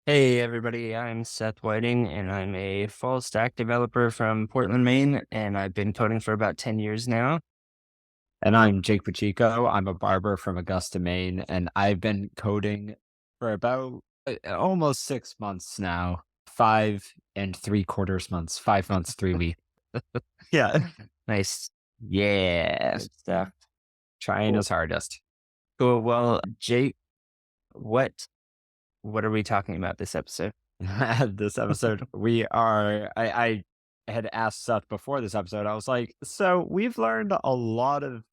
Hey everybody, I'm Seth Whiting and I'm a full stack developer from Portland, Maine, and I've been coding for about 10 years now. And I'm Jake Pacheco. I'm a barber from Augusta, Maine, and I've been coding for about almost 6 months now. 5 and 3/4 months, 5 months, 3 weeks. Yeah. Nice. Yeah. Good stuff. Trying Cool. his hardest. Cool. Well, Jake, what are we talking about this episode? This episode, I had asked Seth before this episode, I was like, so we've learned a lot of,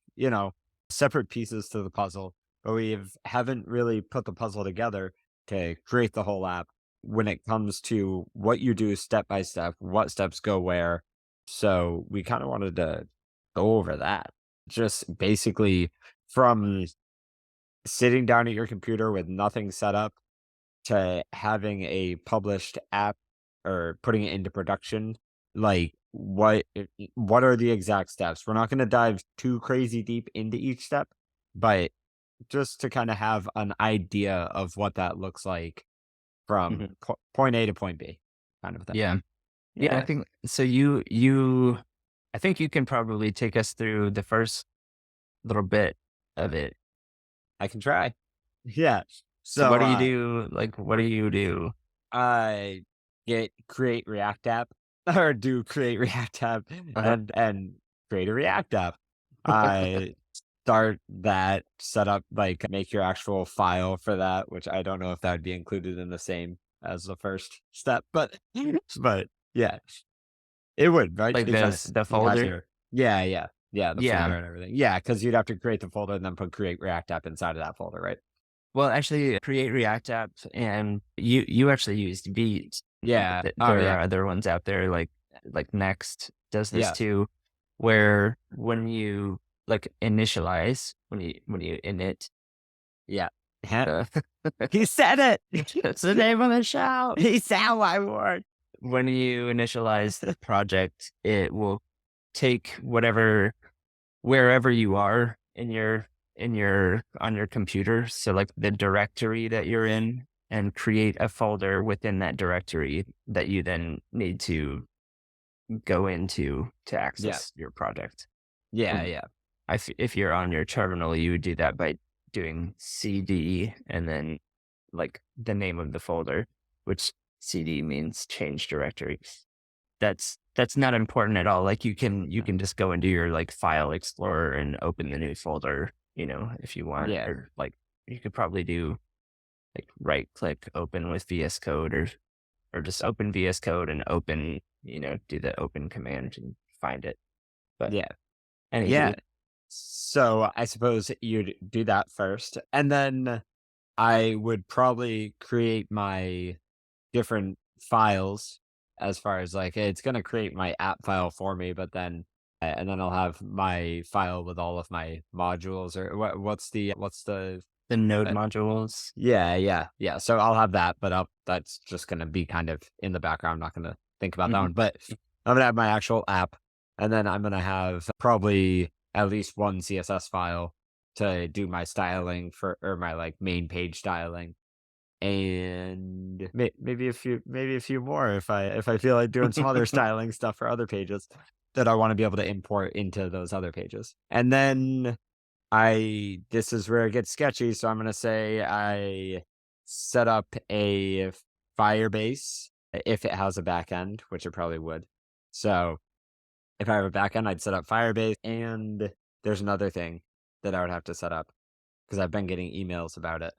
separate pieces to the puzzle, but haven't really put the puzzle together to create the whole app when it comes to what you do step by step, what steps go where. So we kind of wanted to go over that. Just basically from sitting down at your computer with nothing set up to having a published app or putting it into production, like what are the exact steps? We're not going to dive too crazy deep into each step, but just to kind of have an idea of what that looks like from Mhm. point A to point B, kind of thing. Yeah. Yeah, I Yeah, think so. I think you can probably take us through the first little bit of it. I can try. Yeah. So So what do you do? Like, what do you do? I get create React app or do create React app Uh-huh. and create a React app. I start that setup, like make your actual file for that, which I don't know if that would be included in the same as the first step, but but yeah, it would, right? Like Because the it has folder? your yeah, the folder Yeah. and everything. Yeah, because you'd have to create the folder and then put create React app inside of that folder, right? Well, actually, create React app, and you actually used Vite. Yeah. Oh There yeah. are other ones out there, like Next does this Yes. too, where when you like initialize, when you init, Yeah. uh, He said it. that's the name of the show. He said my word. When you initialize the project, it will take wherever you are on your computer, so like the directory that you're in, and create a folder within that directory that you then need to go into to Yeah. access your project. Yeah. Um, Yeah. if you're on your terminal, you would do that by doing cd and then like the name of the folder, which cd means change directory. That's not important at all. Like you can just go into your like file explorer and open the new folder, if you want, Yeah. or like you could probably do like right click open with VS Code, or just open VS Code and open, do the open command and find it. But Yeah. Yeah. anywho, So I suppose you'd do that first. And then I would probably create my different files as far as like it's going to create my app file for me, but then and then I'll have my file with all of my modules or what's the the node uh, modules. yeah. So I'll have that, but that's just going to be kind of in the background. I'm not going to think about that Mhm. one, but I'm going to have my actual app, and then I'm going to have probably at least one CSS file to do my styling for, or my like main page styling, and maybe a few more if I feel like doing some other styling stuff for other pages that I want to be able to import into those other pages. And then this is where it gets sketchy, so I'm gonna say I set up a Firebase if it has a backend, which it probably would. So if I have a backend, I'd set up Firebase, and there's another thing that I would have to set up because I've been getting emails about it.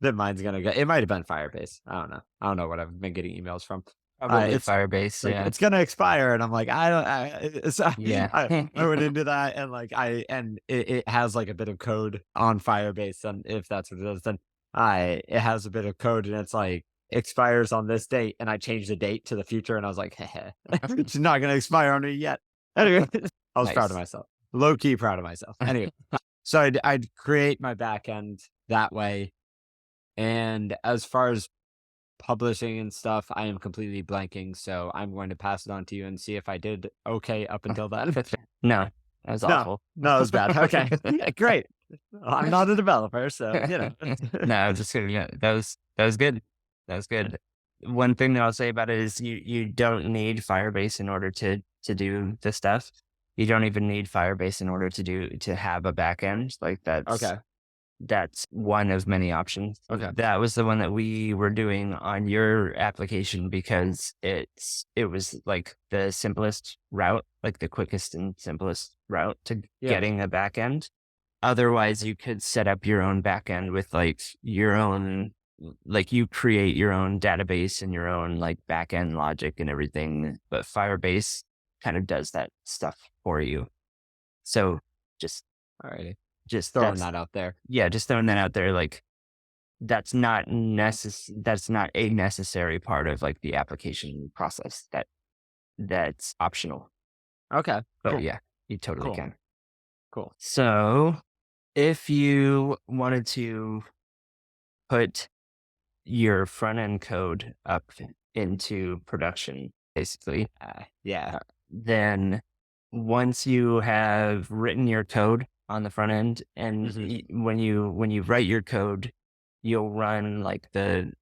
That mine's gonna go. It might have been Firebase. I don't know. I don't know what I've been getting emails from. Probably It's Firebase. like Yeah. it's gonna expire, and I'm like, I don't. So Yeah. I went into that, and it has like a bit of code on Firebase, and if that's what it is, then it has a bit of code, and it's like expires on this date, and I changed the date to the future, and I was like, it's not gonna expire on me yet. Anyway, I was proud of Nice. myself, low key proud of myself. Anyway, so I'd create my backend that way, and as far as publishing and stuff, I am completely blanking, so I'm going to pass it on to you and see if I did okay up until then. No, that was No, awful. no, it was bad. Okay, great. I'm not a developer, so No, I'm just kidding. Yeah, that was good. That was good. one thing that I'll say about it is you don't need Firebase in order to do the stuff. You don't even need Firebase in order to have a backend. Like that's one of many options. Okay. That was the one that we were doing on your application because it was like the simplest route, like the quickest and simplest route to getting a backend. Otherwise, you could set up your own backend with like your own, like you create your own database and your own like backend logic and everything. But Firebase kind of does that stuff for you. So Alrighty. just Throwing that out there. Yeah, just throwing that out there. Like that's not a necessary part of like the application process. That's optional. Okay. But Cool. yeah, you totally Cool. can. Cool. So if you wanted to put your front end code up into production, basically, then once you have written your code on the front end, and when you write your code, you'll run like the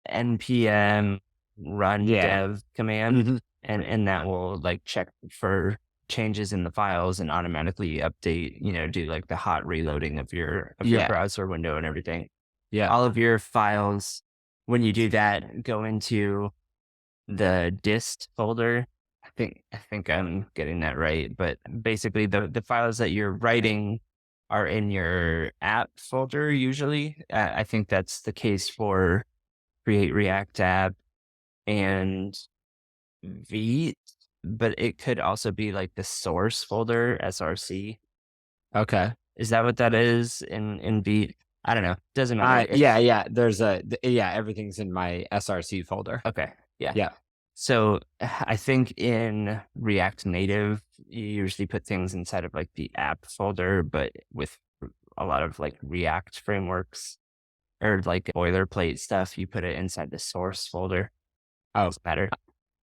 npm run dev command, and that will like check for changes in the files and automatically update, do like the hot reloading of your browser window and everything. Yeah. All of your files, when you do that, go into the dist folder. I think I'm getting that right, but basically the files that you're writing are in your app folder usually. I think that's the case for Create React App and Vite, but it could also be like the source folder, SRC. Okay. Is that what that is in Vite? I don't know. Doesn't matter. There's everything's in my SRC folder. Okay. Yeah. Yeah. So I think in React Native, you usually put things inside of like the app folder, but with a lot of like React frameworks or like boilerplate stuff, you put it inside the source folder. Oh, doesn't matter.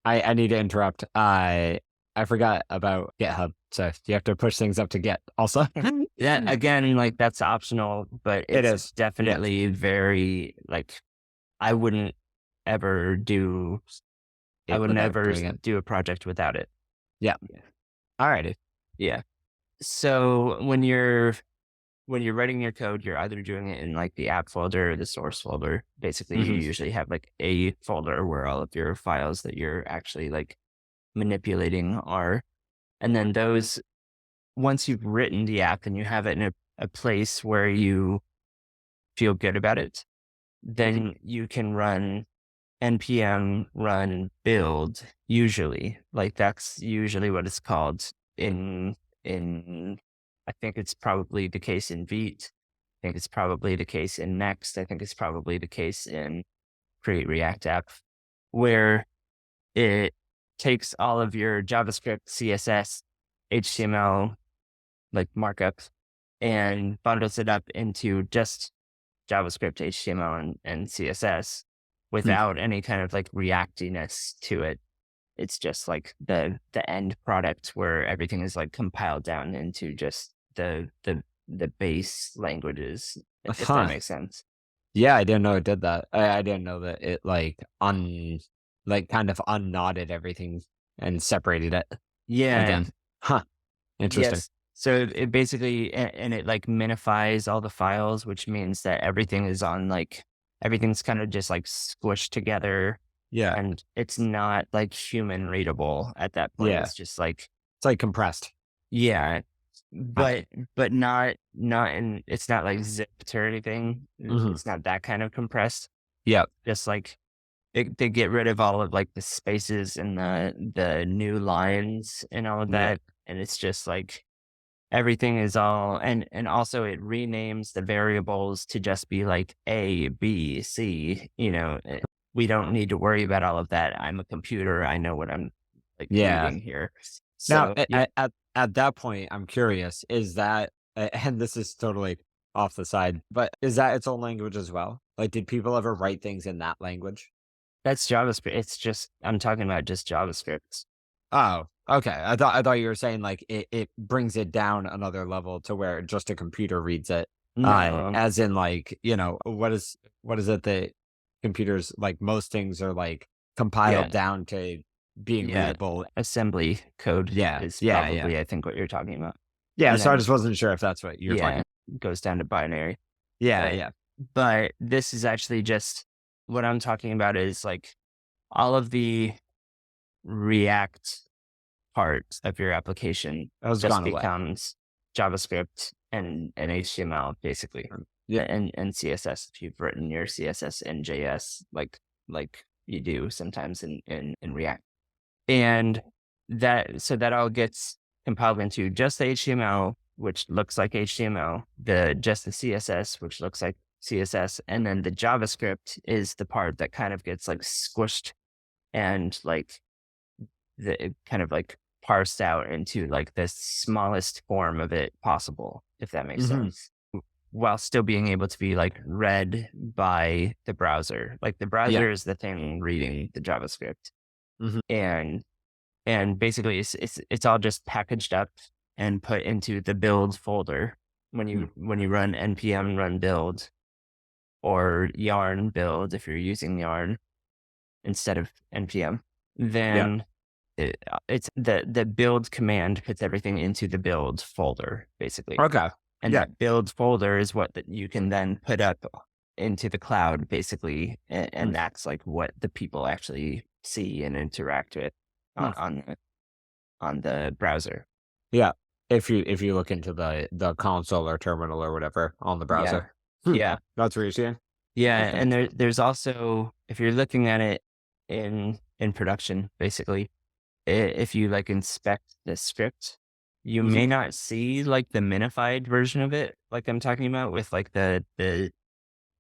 I need to interrupt. I forgot about GitHub. So you have to push things up to Git also. Yeah, again, like that's optional, but It is definitely very like I wouldn't ever do a project without it. Yeah. Alrighty. Yeah. So when you're writing your code, you're either doing it in like the app folder or the source folder. Basically, you usually have like a folder where all of your files that you're actually like manipulating are. And then those, once you've written the app and you have it in a place where you feel good about it, then you can run npm run build, usually. Like that's usually what it's called in I think it's probably the case in Vite. I think it's probably the case in Next. I think it's probably the case in Create React App, where it takes all of your JavaScript, CSS, HTML, like markup, and bundles it up into just JavaScript, HTML, and CSS without any kind of like reactiness to it. It's just like the end product where everything is like compiled down into just the base languages, if that makes sense. Yeah, I didn't know it did that. I didn't know that it kind of unknotted everything and separated it. Yeah. Again. Interesting. Yes. So it basically, and it like minifies all the files, which means that everything is on like, everything's kind of just like squished together. Yeah. And it's not like human readable at that point. Yeah. It's just like, it's like compressed. Yeah. But not it's not like zipped or anything. It's not that kind of compressed. Yeah. Just like they get rid of all of like the spaces and the new lines and all of that. And it's just like everything is all, and also it renames the variables to just be like A, B, C, we don't need to worry about all of that. I'm a computer. I know what I'm like reading here. So now, at that point, I'm curious, is that, and this is totally off the side, but is that its own language as well? Like, did people ever write things in that language? That's JavaScript. It's just, I'm talking about just JavaScript. Oh, okay. I thought you were saying like it brings it down another level to where just a computer reads it. No. As in like, what is it that computers, like most things are like compiled down to being readable. Assembly code is probably, I think, what you're talking about. Yeah, And so I then, just wasn't sure if that's what you're talking. goes down to binary. Yeah. But this is actually just what I'm talking about is like all of the React part of your application Has just gone away. becomes JavaScript and HTML basically, Yeah. and CSS if you've written your CSS in JS like you do sometimes in React, and that all gets compiled into just the HTML, which looks like HTML, just the CSS, which looks like CSS, and then the JavaScript is the part that kind of gets like squished and like kind of like parsed out into like the smallest form of it possible, if that makes sense, while still being able to be like read by the browser. Like the browser is the thing reading the JavaScript, and basically it's all just packaged up and put into the build folder when you run npm run build or yarn build if you're using yarn instead of npm. Then it's the build command puts everything into the build folder, basically. Okay. And that build folder is what you can then put up into the cloud, basically. And that's like what the people actually see and interact with on the browser. Yeah. If you look into the console or terminal or whatever on the browser. Yeah. That's what you're seeing? Yeah. Okay. And there's also, if you're looking at it in production, basically, if you like inspect the script, you may not see like the minified version of it, like I'm talking about, with like the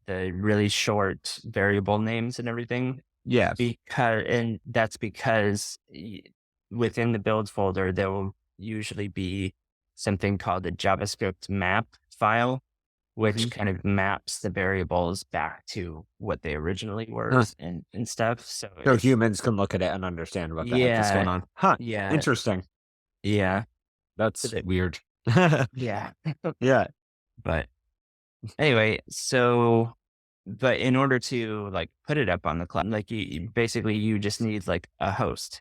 really short variable names and everything. Yeah. And that's because within the build folder, there will usually be something called a JavaScript map file, which kind of maps the variables back to what they originally were and stuff. So humans can look at it and understand what the heck is going on. Yeah. Interesting. Yeah. That's weird. Yeah. Yeah. But anyway, but in order to like put it up on the cloud, like you just need like a host,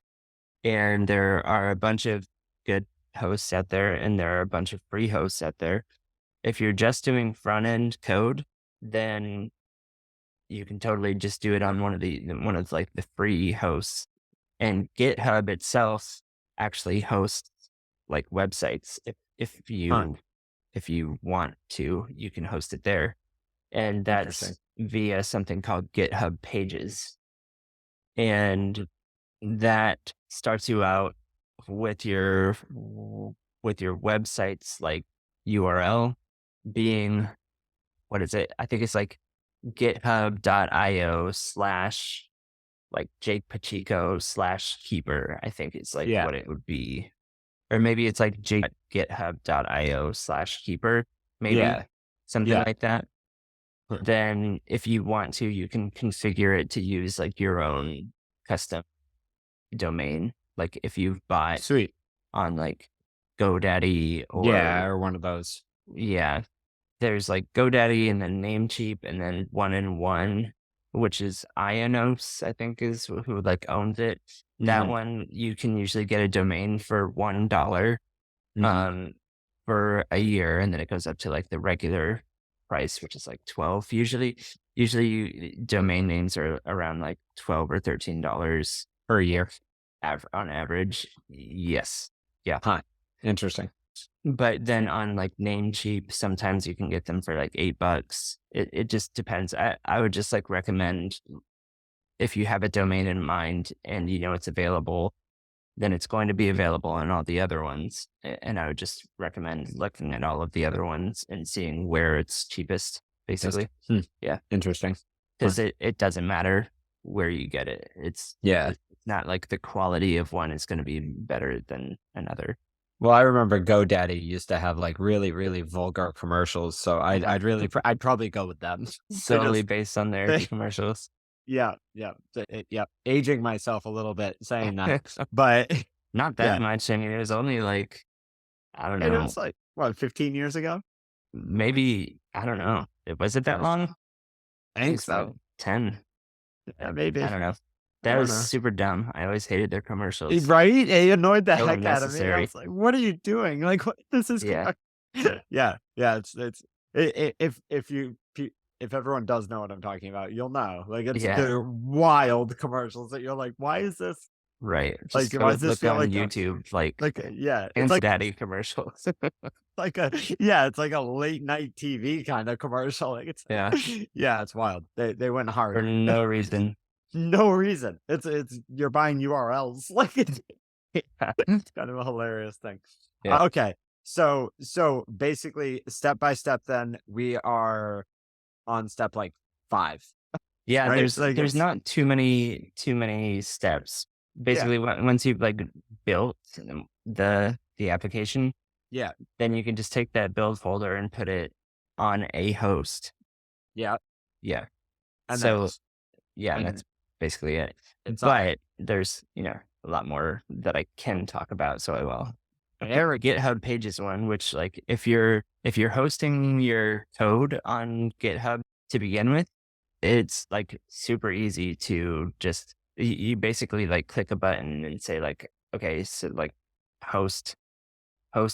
and there are a bunch of good hosts out there and there are a bunch of free hosts out there. If you're just doing front end code, then you can totally just do it on one of like the free hosts. And GitHub itself actually hosts like websites. If you want to, you can host it there. And that's via something called GitHub Pages. And that starts you out with your website's like URL being, what is it? I think it's like github.io/ like Jake Pacheco / keeper, I think it's like what it would be. Or maybe it's like github.io / keeper, maybe something like that. Then if you want to, you can configure it to use like your own custom domain. Like if you buy on like GoDaddy or one of those. Yeah. There's like GoDaddy and then Namecheap and then 1&1, which is Ionos, I think is who like owns it. That one, you can usually get a domain for $1 for a year, and then it goes up to like the regular price, which is like 12 usually. Domain names are around like $12 or $13 per year on average. Yes. Yeah. Interesting. But then on like Namecheap, sometimes you can get them for like $8. It just depends. I would just like recommend, if you have a domain in mind and you know it's available, then it's going to be available on all the other ones. And I would just recommend looking at all of the other ones and seeing where it's cheapest, basically. Yeah. Interesting. Because it doesn't matter where you get it. It's not like the quality of one is going to be better than another. Well, I remember GoDaddy used to have like really, really vulgar commercials, so I'd probably go with them. Solely based on their commercials. Yeah. Aging myself a little bit saying that, but not that much. I mean, it was only like, I don't know. It was like, what, 15 years ago? Maybe, I don't know. Was it that long? I think so. 10. Maybe. I don't know. I That don't was know. super dumb. I always hated their commercials. Right? It annoyed the So heck out of me. I unnecessary. was like, "What are you doing? Like, what, this is Yeah. yeah, yeah. If everyone does know what I'm talking about, you'll know. Like, it's Yeah. the wild commercials that you're like, why is this? Right. Like, Just why go does this look feel on like YouTube, like yeah, it's Daddy commercials. like a yeah, it's like a late night TV kind of commercial. Like, it's Yeah. yeah, it's wild. They went For hard. no reason. No reason. It's you're buying URLs. Like, Yeah. it's kind of a hilarious thing. Yeah. Okay. So basically step by step, then we are on step like 5, Yeah, right? Like, there's it's not too many steps. yeah, Basically, once you've like built the application, yeah, then you can just take that build folder and put it on a host. yeah. Yeah. And So yeah, and and that's basically it. it's But there's, a lot more that I can talk about, so I will. very GitHub Pages one, which like if you're hosting your code on GitHub to begin with, it's like super easy to just you basically like click a button and say like, okay, so like host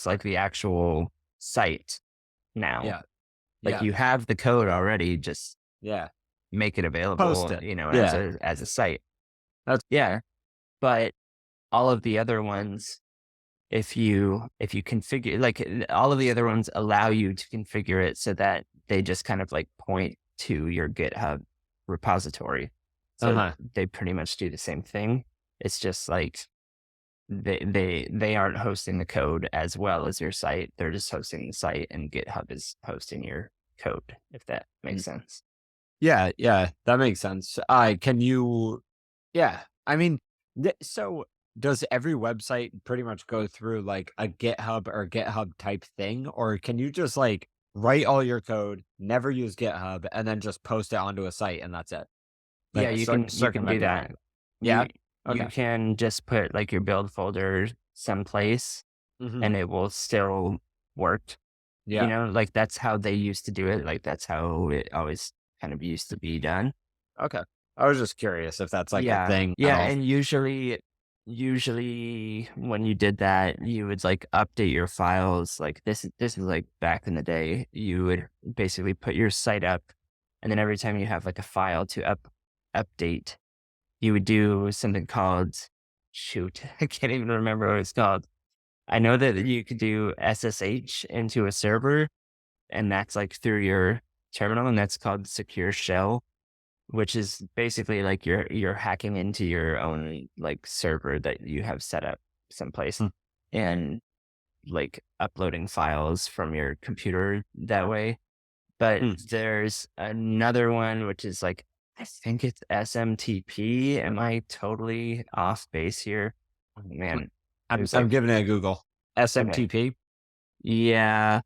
like the actual site now. yeah, Like yeah, you have the code already, just yeah. make it Post available, it. as Yeah. a site. That's Yeah. But all of the other ones, if you configure like all of the other ones allow you to configure it so that they just kind of like point to your GitHub repository. So uh-huh. they pretty much do the same thing. It's just like they aren't hosting the code as well as your site. They're just hosting the site and GitHub is hosting your code, if that makes sense. Yeah, yeah, that makes sense. Can you yeah, I mean, so does every website pretty much go through like a GitHub or GitHub type thing? Or can you just like write all your code, never use GitHub, and then just post it onto a site and that's it? Yeah, Like, you can do circumvent that. everything. You Yeah? you Okay. can just put like your build folder someplace Hmm. and it will still work. Yeah. Like that's how they used to do it. Like that's how it always kind of used to be done. Okay. I was just curious if that's like a Yeah. thing at Yeah. all. And usually when you did that, you would like update your files. Like this is like back in the day, you would basically put your site up and then every time you have like a file to update, you would do something called shoot. I can't even remember what it's called. I know that you could do SSH into a server and that's like through your terminal and that's called secure shell, which is basically like you're hacking into your own like server that you have set up someplace Hmm. and like uploading files from your computer that way. But Hmm. there's another one which is like I think it's SMTP. Am I totally off base here? Oh, man, it was I'm like giving it a Google. okay, SMTP? yeah,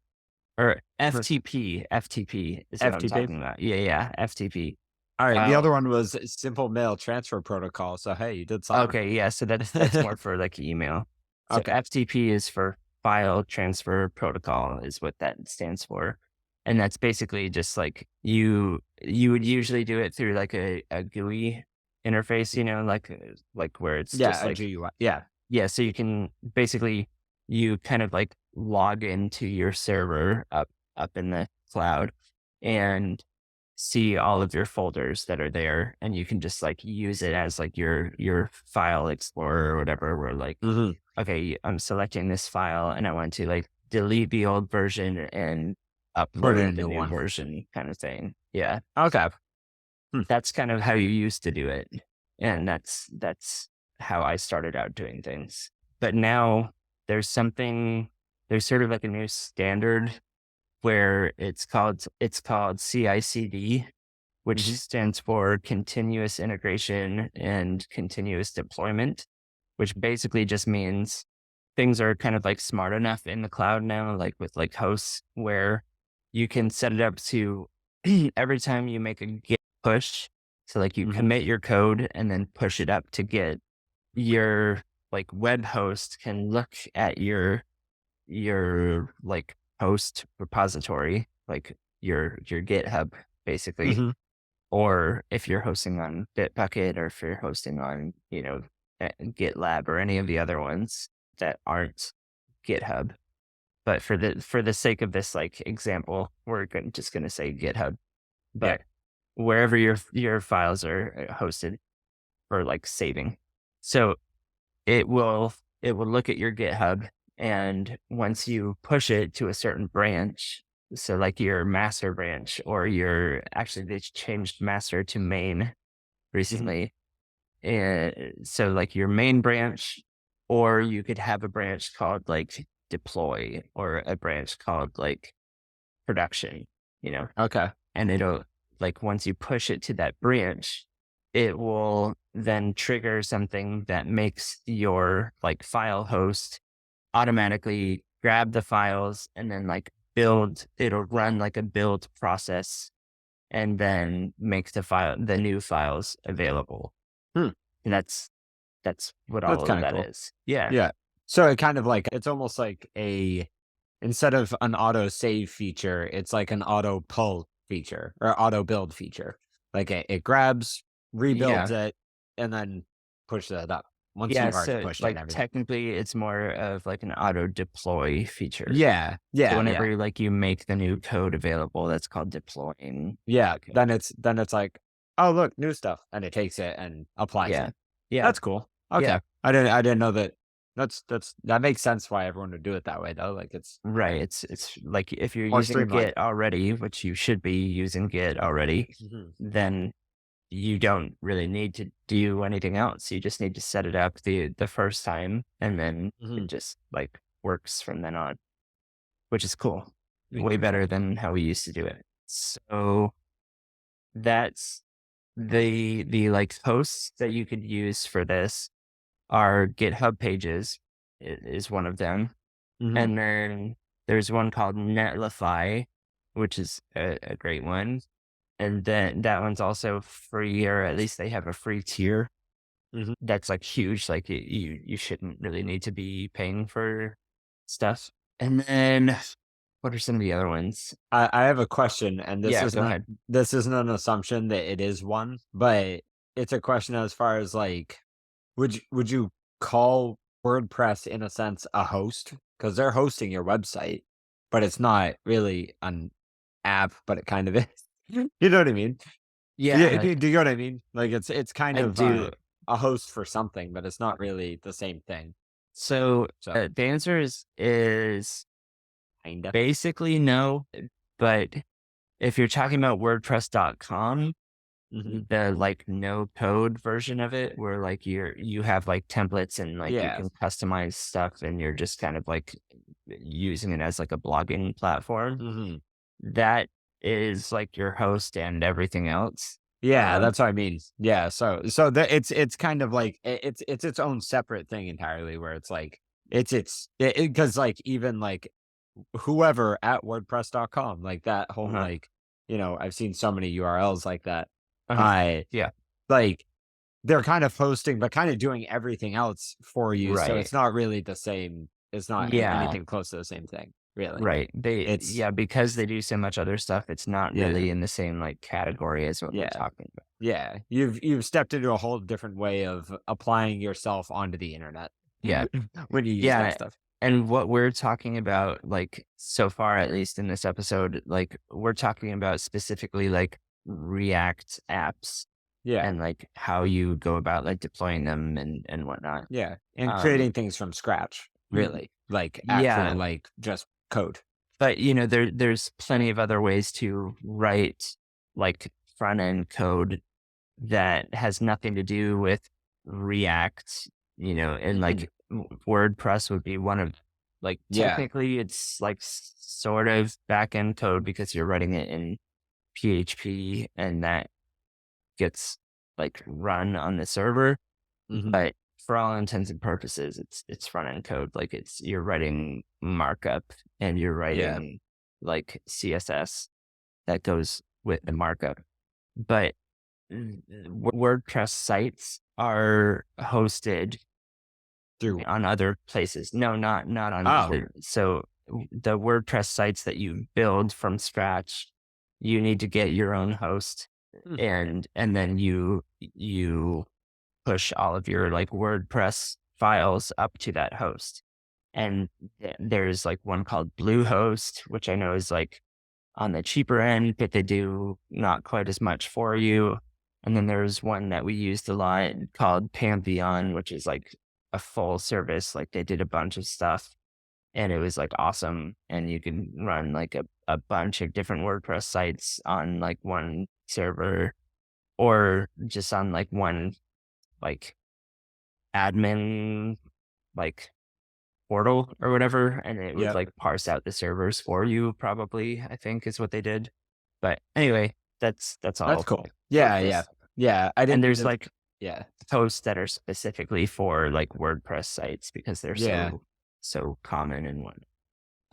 or FTP. FTP is what I'm FTP? talking about. Yeah, FTP. All right. The Uh, other one was Simple Mail Transfer Protocol. So, hey, you did something. Okay, yeah, so that's more for like email. So Okay. FTP is for file transfer protocol is what that stands for. And that's basically just like you would usually do it through like a GUI interface, like where it's Yeah, just a like GUI. Yeah. yeah, so you can basically you kind of like log into your server up in the cloud and see all of your folders that are there and you can just like use it as like your file explorer or whatever where like Hmm. okay, I'm selecting this file and I want to like delete the old version and Put in a upload the new new one. version kind of thing. Yeah. Okay. Hmm. That's kind of how you used to do it. And that's how I started out doing things. But now there's there's sort of like a new standard where it's called CI/CD, which Hmm. stands for continuous integration and continuous deployment, which basically just means things are kind of like smart enough in the cloud now, like with like hosts where you can set it up to every time you make a Git push. So like you Hmm. commit your code and then push it up to Git, your like web host can look at your like host repository, like your GitHub basically, Hmm. or if you're hosting on Bitbucket, or if you're hosting on, GitLab or any of the other ones that aren't GitHub. But for the sake of this like example, we're just going to say GitHub. Yeah. But wherever your files are hosted for like saving, so it will look at your GitHub, and once you push it to a certain branch, so like your master branch, or they changed master to main recently. And so like your main branch, or you could have a branch called like deploy, or a branch called like production, Okay. and it'll, like, once you push it to that branch, it will then trigger something that makes your like file host automatically grab the files, and then like it'll run like a build process, and then make the new files available. Hmm. And that's what That's all of kind of that cool. is. Yeah. Yeah. So it kind of like, it's almost like instead of an auto save feature, it's like an auto pull feature or auto build feature. Like it grabs, rebuilds Yeah. it, and then pushes it up once Yeah. you've already So pushed it and like everything. technically it's more of like an auto deploy feature. Yeah. So Yeah. whenever Yeah. like you make the new code available, that's called deploying. Yeah. Okay. Then it's like, oh look, new stuff. And it takes it and applies Yeah. it. Yeah. That's cool. Yeah. Okay. I didn't know that. That makes sense why everyone would do it that way though. Like it's Right. It's like if you're more using streamlined. Git already, which you should be using Git already, Mhm. then you don't really need to do anything else. You just need to set it up the first time, and then it Mhm. just like works from then on, which is cool. Way Cool. better than how we used to do it. So that's the like hosts that you could use for this are GitHub Pages is one of them. Mhm. And then there's one called Netlify, which is a great one. And then that one's also free, or at least they have a free tier. Mhm. That's like huge. Like you shouldn't really need to be paying for stuff. And then what are some of the other ones? I have a question, and Yeah, go ahead. this isn't an assumption that it is one, but it's a question as far as like, would you call WordPress in a sense a host? Because they're hosting your website, but it's not really an app, but it kind of is. You know what I mean? Yeah, Yeah, do you know what I mean? Like it's kind I of do. a host for something, but it's not really the same thing. So So the answer is kinda. basically no. But if you're talking about WordPress.com, Hmm. the like no code version of it, where like you have like templates, and like you Yeah. can customize stuff, and you're just kind of like using it as like a blogging platform, Hmm. that is like your host and everything else. Yeah, Um, that's what I mean. Yeah, it's kind of like it's its own separate thing entirely where it's like it's because like even like whoever at WordPress.com, like that whole uh-huh, like, I've seen so many URLs like that. uh-huh. I Yeah, like they're kind of hosting but kind of doing everything else for you. So right. it's not really the same. It's not Yeah, anything close to the same thing, really. right. It's Yeah, because they do so much other stuff, it's not yeah. really in the same like category as what we're Yeah. talking about. Yeah, you've stepped into a whole different way of applying yourself onto the internet Yeah. when you use that Yeah. stuff. And what we're talking about, like so far, at least in this episode, like we're talking about specifically like React apps, Yeah, and like how you go about like deploying them and whatnot. yeah, and Um, creating things from scratch, y- really, like actual, yeah, like just code. but there's plenty of other ways to write like front end code that has nothing to do with React, and Mhm. like WordPress would be one of, like, Yeah, technically it's like sort of back end code because you're writing it in PHP, and that gets like run on the server. mhm, But for all intents and purposes, it's front end code. Like you're writing markup, and you're yeah, writing like CSS that goes with the markup. But WordPress sites are hosted through on other places. No, not on oh, So the WordPress sites that you build from scratch, you need to get your own host. Hmm. and then you push all of your like WordPress files up to that host. And there's like one called Bluehost, which I know is like on the cheaper end, but they do not quite as much for you. And then there's one that we used a lot called Pantheon, which is like a full service. Like they did a bunch of stuff and it was like awesome. And you can run like a bunch of different WordPress sites on like one server or just on like one like admin like portal or whatever, and it would Yep. like parse out the servers for you, probably, I think is what they did. But anyway, that's That's all cool. Yeah, yeah. WordPress. Yeah. I And didn't there's even. like Yeah. posts that are specifically for like WordPress sites because they're Yeah. so common and one.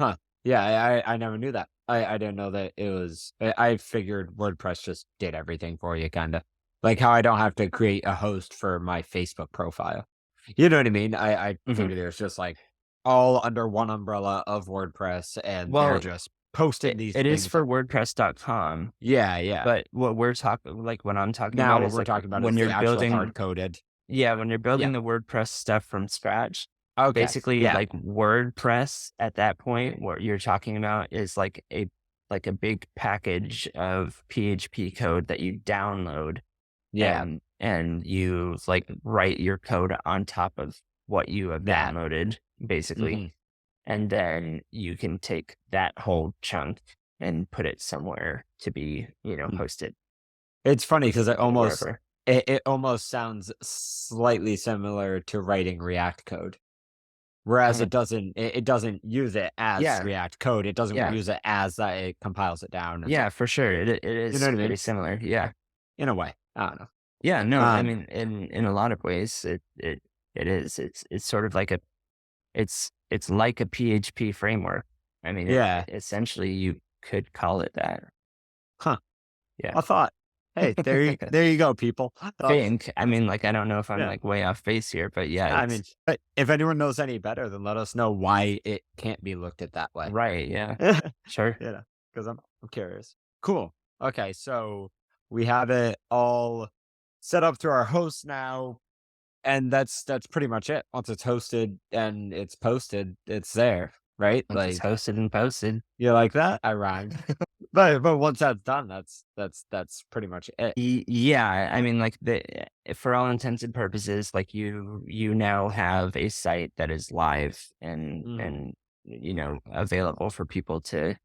Huh. Yeah, I never knew that. I didn't know that it was. I figured WordPress just did everything for you, kind of like how I don't have to create a host for my Facebook profile. You know what I mean? I Mhm. figured it was just like all under one umbrella of WordPress, and they're Well, just posting these it is things. for WordPress.com, Yeah, yeah. but what we're talking like what I'm talking Now about what is we're like talking about when is you're the actual building. hard coded. Yeah, when you're Yeah. building the WordPress stuff from scratch, Okay. basically Yeah. like WordPress at that point, what you're talking about is like a big package of PHP code that you download Yeah. and you like write your code on top of what you have That. downloaded, basically. Hmm. And then you can take that whole chunk and put it somewhere to be, hosted It's funny because wherever. it almost sounds slightly similar to writing React code. Whereas Uh-huh. it doesn't use it as Yeah, React code. It doesn't yeah. use it as that. It compiles it down. It's Yeah, like, for sure. It you know is what I pretty mean? similar. Yeah. In a way. I don't know. Yeah, no, I Um, mean in a lot of ways it is. It's sort of like it's like a PHP framework. I mean yeah. essentially you could call it that. Huh. Yeah. I thought, hey, there you go, people. Think. I mean like I don't know if I'm Yeah. like way off base here, but yeah, I mean, it's if anyone knows any better, then let us know why it can't be looked at that way. right, yeah. Sure. Yeah, because I'm curious. Cool. Okay, so we have it all set up through our host now, and that's pretty much it. Once it's hosted and it's posted, it's there, right? Once it's Like, hosted and posted. you like that? I rhymed. But once that's done, that's pretty much it. Yeah, I mean, like for all intents and purposes, like you now have a site that is live Mhm. and available for people to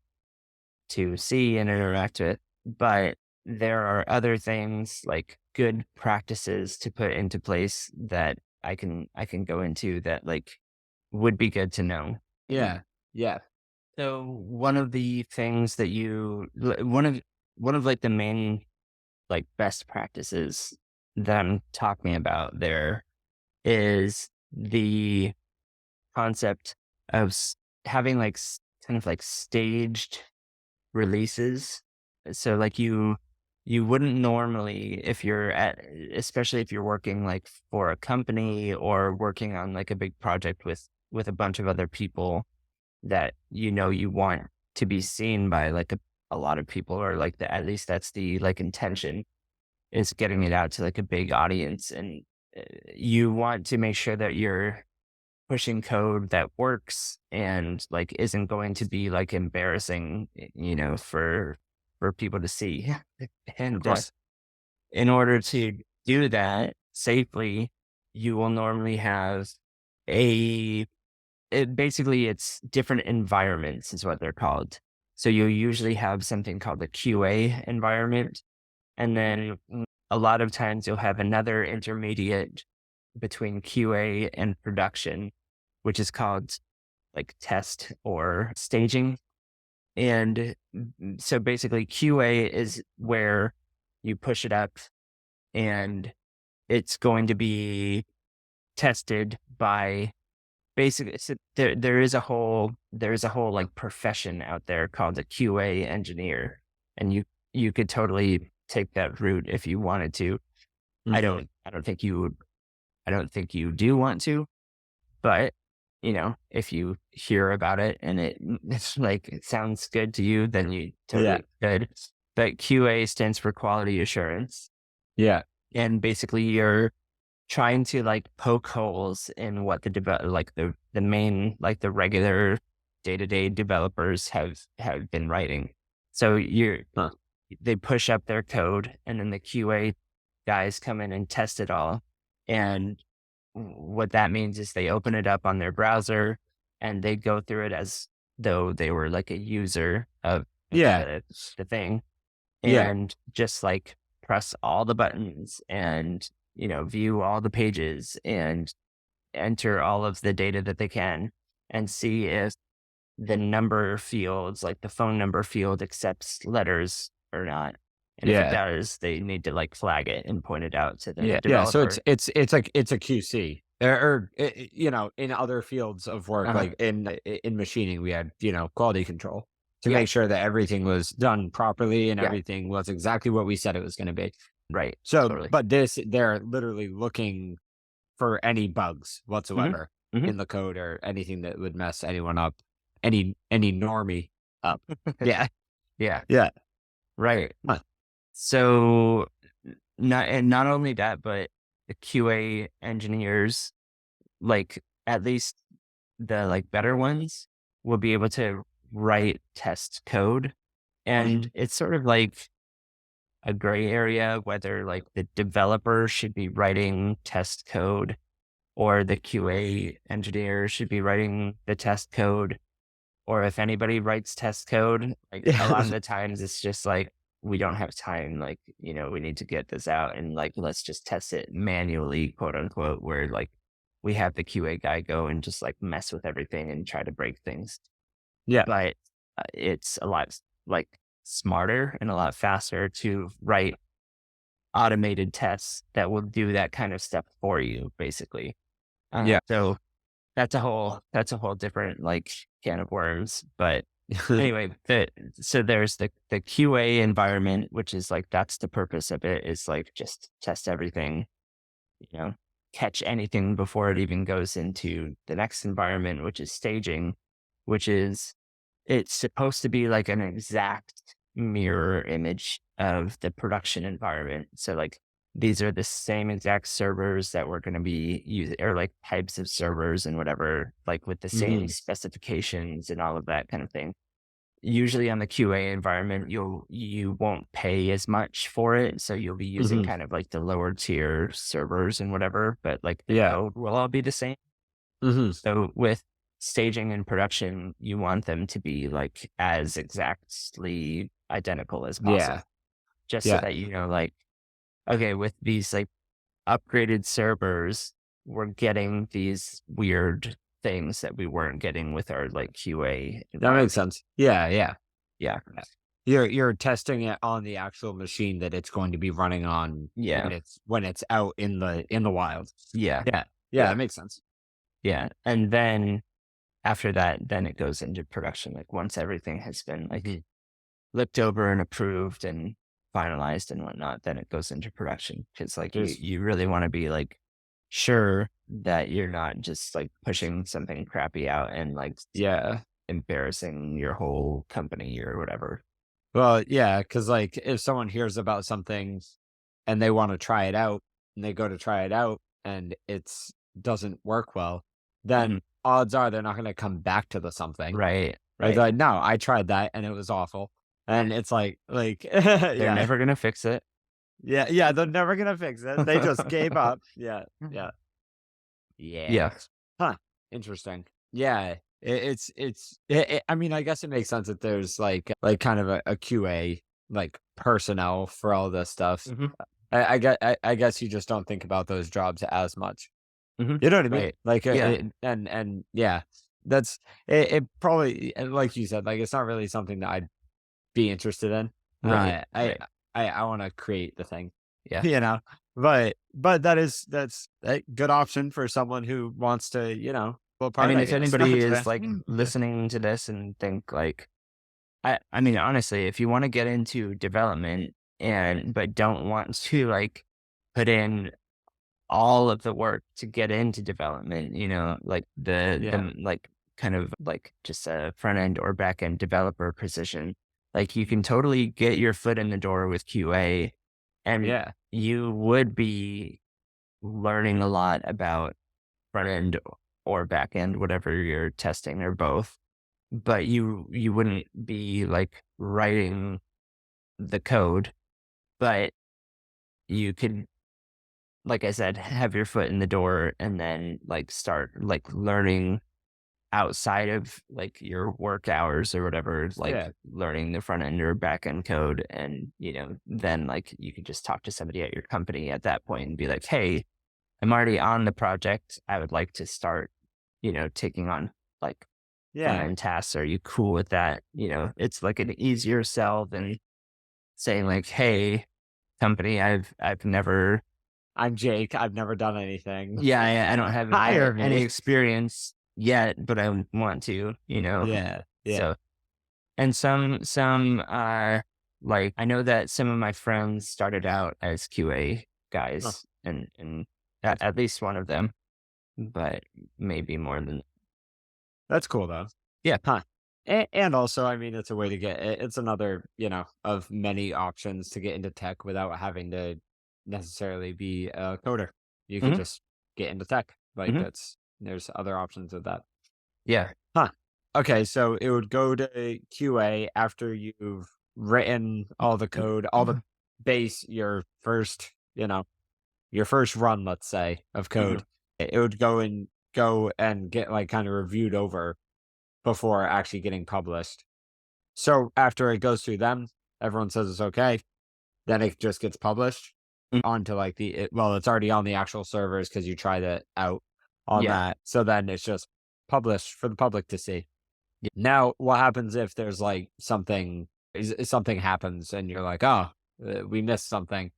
see and interact with. But there are other things like good practices to put into place that I can go into that like would be good to know. Yeah. Yeah. So one of the things that one of like the main like best practices that I'm talking about there is the concept of having like kind of like staged releases. So like you wouldn't normally if you're especially if you're working like for a company or working on like a big project with a bunch of other people that you want to be seen by like a lot of people or like at least that's the like intention is getting it out to like a big audience and you want to make sure that you're pushing code that works and like isn't going to be like embarrassing for people to see Of and course. in order to do that safely you will normally have a basically it's different environments is what they're called so you usually have something called a QA environment and then a lot of times you'll have another intermediate between QA and production, which is called like test or staging. And so basically QA is where you push it up and it's going to be tested by basically so there is a whole like profession out there called a QA engineer. And you could totally take that route if you wanted to. I Mhm. don't I don't think you would I don't think you do want to, but if you hear about it and it's like it sounds good to you, then you Yeah. totally could. but QA stands for quality assurance. Yeah. And basically you're trying to like poke holes in what the main, like the regular day-to-day developers have been writing. So they push up their code, and then the QA guys come in and test it all. And what that means is they open it up on their browser and they go through it as though they were like a user of Yeah. the thing, Yeah. and just like press all the buttons and, view all the pages and enter all of the data that they can and see if the number fields, like the phone number field, accepts letters or not. And if it Yeah. does, they need to like flag it and point it out to the Yeah. developer. So it's like it's a QC, or in other fields of work, like in machining, we had quality control to make sure that everything was done properly and everything was exactly what we said it was going to be. Right. So, Totally. but they're literally looking for any bugs whatsoever in the code or anything that would mess anyone up, any normie up. Yeah. Yeah. Right. Huh. So not only that, but the QA engineers, like at least the like better ones, will be able to write test code. And it's sort of like a gray area whether like the developer should be writing test code or the QA engineer should be writing the test code, or if anybody writes test code. Like a lot of the times it's just like, we don't have time, like, we need to get this out and like, let's just test it manually, quote unquote, where like we have the QA guy go and just like mess with everything and try to break things. Yeah. But it's a lot like smarter and a lot faster to write automated tests that will do that kind of stuff for you, basically. So that's a whole different like can of worms. But anyway, so there's the QA environment, which is like, that's the purpose of it, is like just test everything, catch anything before it even goes into the next environment, which is staging, which is, it's supposed to be like an exact mirror image of the production environment. So like, these are the same exact servers that we're going to be using, or like types of servers and whatever, like with the same specifications and all of that kind of thing. Usually on the QA environment, you won't pay as much for it. So you'll be using kind of like the lower tier servers and whatever, but like the code will all be the same. So with staging and production, you want them to be like as exactly identical as possible. Just so that, like, okay, with these like upgraded servers, we're getting these weird things that we weren't getting with our like QA. That makes sense. Yeah. Yeah. You're testing it on the actual machine that it's going to be running on. When it's out in the wild. Yeah. That makes sense. Yeah. And then after that, then it goes into production. Like once everything has been like looked over and approved and finalized and whatnot, then it goes into production. Cause like you really want to be like sure that you're not just like pushing something crappy out and like embarrassing your whole company or whatever. Well, yeah, because like if someone hears about something and they want to try it out and they go to try it out and it's doesn't work well, then odds are they're not going to come back to the something. Right. They're like, no, I tried that and it was awful. And it's like they're never going to fix it. Yeah, they're never going to fix it. They just gave up. Yeah. Huh. Interesting. Yeah. I mean, I guess it makes sense that there's like kind of a QA like personnel for all this stuff. I guess you just don't think about those jobs as much. You know what I mean? Like, and that's it. Probably, like you said, like it's not really something that I'd be interested in. I want to create the thing. But that's a good option for someone who wants to, I mean, if anybody is like listening to this and think like, I mean, honestly, if you want to get into development but don't want to like put in all of the work to get into development, like the like kind of like just a front end or back end developer position, like you can totally get your foot in the door with QA, and Yeah. you would be learning a lot about front end or back end, whatever you're testing, or both. But you wouldn't be like writing the code, but you could, like I said, have your foot in the door and then like start like learning outside of like your work hours or whatever, like Yeah. learning the front end or back end code. And, then like you could just talk to somebody at your company at that point and be like, hey, I'm already on the project. I would like to start, taking on like front Yeah. end tasks. Are you cool with that? It's like an easier sell than saying like, hey, company, I've never, I'm Jake. I've never done anything. I don't have Hire any me. experience yet, but I want to, Yeah. Yeah. So, and some like I know that some of my friends started out as QA Huh. guys, and at least one of them, but maybe more than. That's cool though. Yeah. Huh. And also, I mean, it's a way to it's another, of many options to get into tech without having to necessarily be a coder. You could Hmm. just get into tech. Like Hmm. there's other options with that. Yeah. Huh. Okay. So it would go to QA after you've written all the code, all the base, your first run, let's say, of Hmm. code. It would go and get like kind of reviewed over before actually getting published. So after it goes through them, everyone says it's okay. Then it just gets published onto like it's already on the actual servers because you tried it out on Yeah. that. So then it's just published for the public to see. Yeah. Now, what happens if there's like something happens and you're like, oh, we missed something?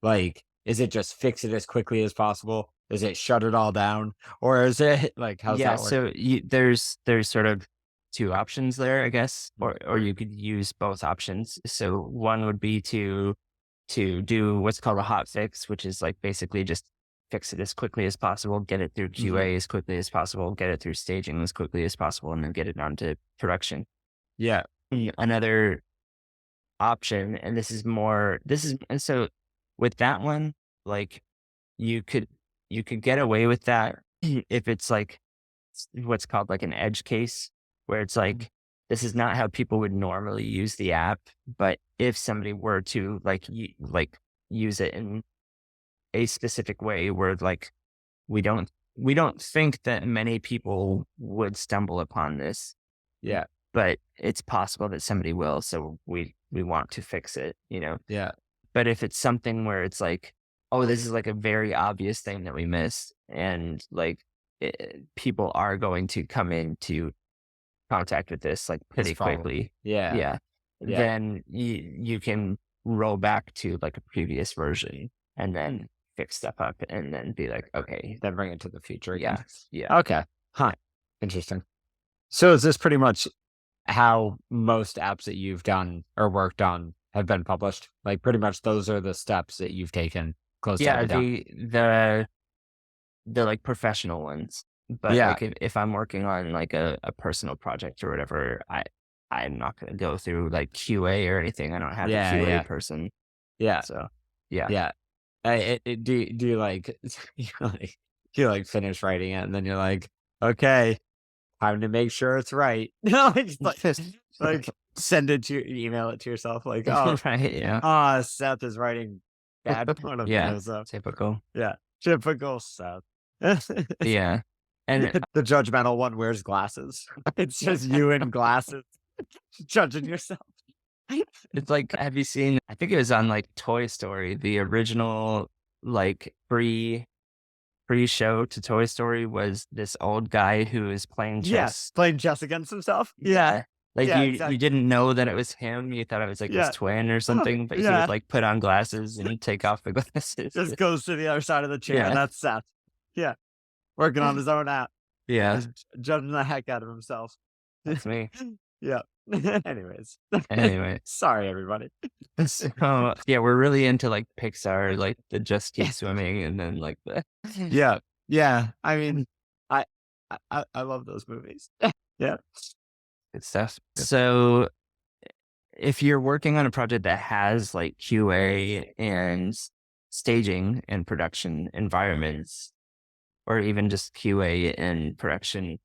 Like, is it just fix it as quickly as possible? Is it shut it all down? Or is it like, how's Yeah. that work? So there's sort of two options there, I guess, or you could use both options. So one would be to do what's called a hot fix, which is like basically just fix it as quickly as possible, get it through Mhm. QA as quickly as possible, get it through staging as quickly as possible, and then get it onto production. Yeah. Another option, and and so with that one, like you could get away with that if it's like what's called like an edge case, where it's like this is not how people would normally use the app, but if somebody were to like use it in a specific way where like we don't think that many people would stumble upon this, Yeah. but it's possible that somebody will, so we want to fix it, Yeah. but if it's something where it's like, oh, this is like a very obvious thing that we missed, and like people are going to come into contact with this like pretty It's probably quickly, yeah. yeah, Yeah. then you can roll back to like a previous version and then fix stuff up and then be like, okay, Then bring it to the future yeah, again. yeah. Okay. Huh. Interesting. So is this pretty much how most apps that you've done or worked on have been published? Like pretty much those are the steps that you've taken close to Yeah, having done. the like professional ones. But Yeah. like if I'm working on like a personal project or whatever, I'm not gonna go through like QA or anything. I don't have a Yeah. QA Yeah. person. Yeah. So yeah. Yeah. Do you like you like finish writing it and then you're like, okay, time to make sure it's right. No, it's like send it to email it to yourself like, oh, Right, yeah. Seth is writing bad Yeah, photos up. typical. Yeah. Typical Seth. Yeah. And The judgmental one wears glasses. It's just you in glasses judging yourself. it's like, have you seen, I think it was on like Toy Story, the original like pre-show to Toy Story was this old guy who is playing Yes, chess. playing chess against himself. Yeah. Like Yeah, you exactly. didn't know that it was him. You thought it was like his Yeah. twin or something, but he Yeah. would like put on glasses and take off the glasses. Just goes to the other side of the chair. Yeah. That's Seth. Yeah. Working on his own app. Yeah. Just judging the heck out of himself. That's me. Yeah. Anyways. Anyway. Sorry, everybody. So, yeah, we're really into like Pixar, like the Just Keep Swimming, and then like the Yeah. Yeah. I mean, I I love those movies. Yeah. good stuff. So if you're working on a project that has like QA and staging and production environments, or even just QA and production,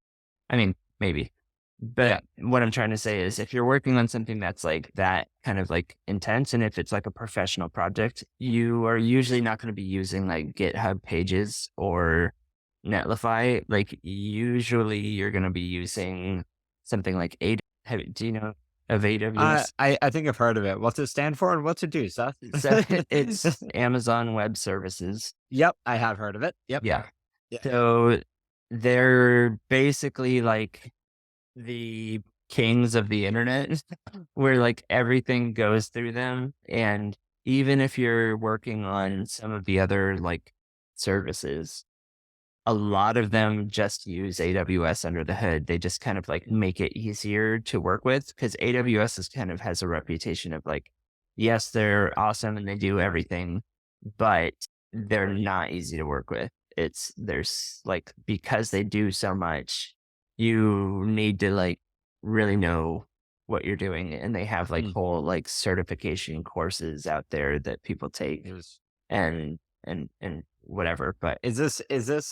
I mean, maybe. But what I'm trying to say is if you're working on something that's like that kind of like intense, and if it's like a professional project, you are usually not going to be using like GitHub Pages or Netlify. Like usually you're going to be using something like do you know of AWS? I think I've heard of it. What's it stand for and what's it do, Seth? So it's Amazon Web Services. Yep, I have heard of it. Yep. Yeah. Yeah. So they're basically like the kings of the internet where like everything goes through them. And even if you're working on some of the other like services, a lot of them just use AWS under the hood. They just kind of like make it easier to work with because AWS is kind of has a reputation of like, yes, they're awesome and they do everything, but they're not easy to work with. There's like, because they do so much, you need to like really know what you're doing. And they have like whole like certification courses out there that people take and whatever. But is this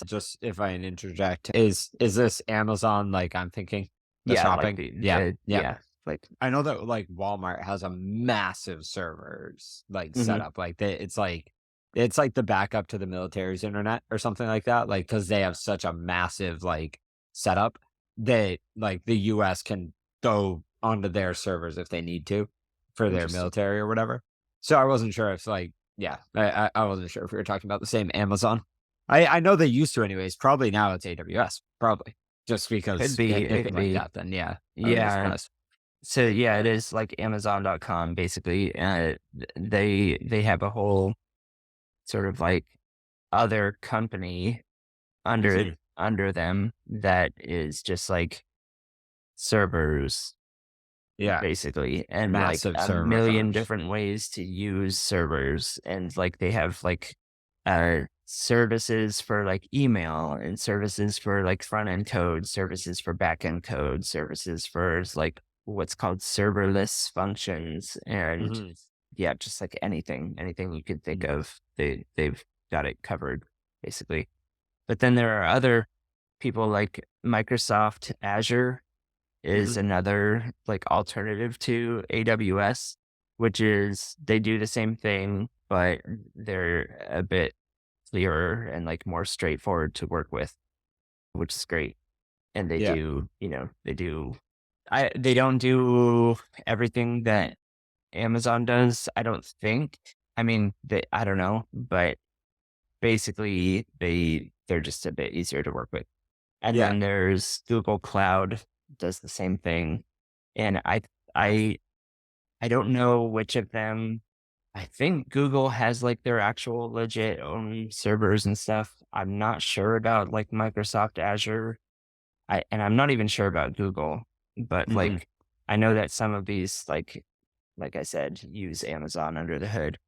just, if I interject, is this Amazon? Like I'm thinking the shopping. Like yeah. Like I know that like Walmart has a massive servers like setup. Like it's like the backup to the military's internet or something like that. Like because they have such a massive like setup that like the US can go onto their servers if they need to for their military or whatever. So I wasn't sure if like, I wasn't sure if we were talking about the same Amazon. I know they used to anyways. Probably now it's AWS. Probably just because could be, it could be be. that. Then yeah. So yeah, it is like Amazon.com basically. They have a whole sort of like other company under them that is just like servers. Yeah. Basically. And Massive like a server million farms. different ways to use servers. And like they have like services for like email and services for like front end code, services for back end code, services for like what's called serverless functions. And yeah, just like anything you could think of, they've got it covered basically. But then there are other people like Microsoft Azure is another like alternative to AWS, which is they do the same thing, but they're a bit clearer and like more straightforward to work with, which is great. And they do, they don't do everything that Amazon does, I don't think. I mean, I don't know, but basically they're just a bit easier to work with. And then there's Google Cloud does the same thing. And I don't know which of them. I think Google has like their actual legit own servers and stuff. I'm not sure about like Microsoft Azure. And I'm not even sure about Google, but like I know that some of these like I said, use Amazon under the hood.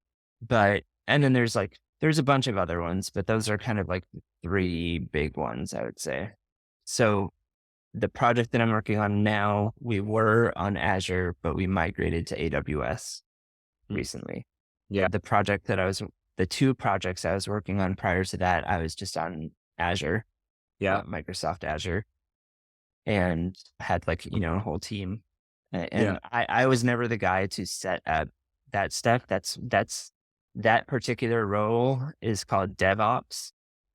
But and then there's a bunch of other ones, but those are kind of like three big ones, I would say. So the project that I'm working on now, we were on Azure, but we migrated to AWS recently. Yeah. The two projects I was working on prior to that, I was just on Azure, Microsoft Azure, and had like, a whole team. And I was never the guy to set up that stuff. That particular role is called DevOps.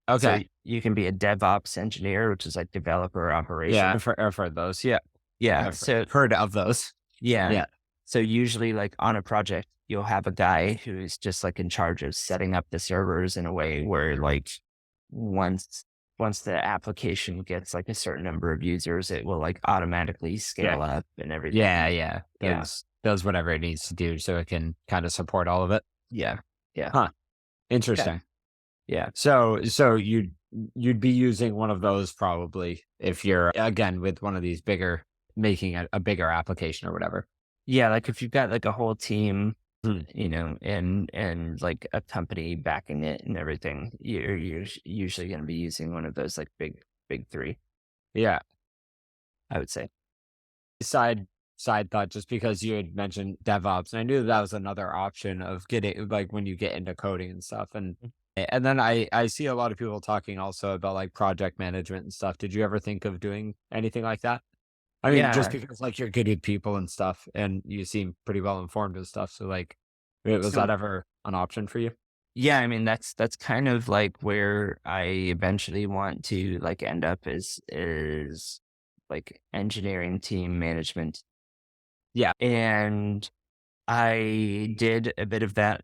Okay. So you can be a DevOps engineer, which is like developer operations. Yeah, I've heard those. Yeah. Yeah. I've heard of those. Yeah. Yeah. So usually like on a project, you'll have a guy who's just like in charge of setting up the servers in a way where like once the application gets like a certain number of users, it will like automatically scale up and everything. Yeah. Does whatever it needs to do so it can kind of support all of it. Yeah. Yeah. Huh. Interesting. Yeah. So you'd be using one of those probably if you're again with one of these making a bigger application or whatever. Yeah, like if you've got like a whole team, and like a company backing it and everything, you're usually going to be using one of those like big three. Yeah, I would say. Side side thought, just because you had mentioned DevOps, and I knew that was another option of getting, like, when you get into coding and stuff. And then I see a lot of people talking also about like project management and stuff. Did you ever think of doing anything like that? I mean, just Yeah. because like you're good at people and stuff, and you seem pretty well informed and stuff. So like, was that So ever an option for you? yeah, I mean that's kind of like where I eventually want to like end up is like engineering team management. Yeah. And I did a bit of that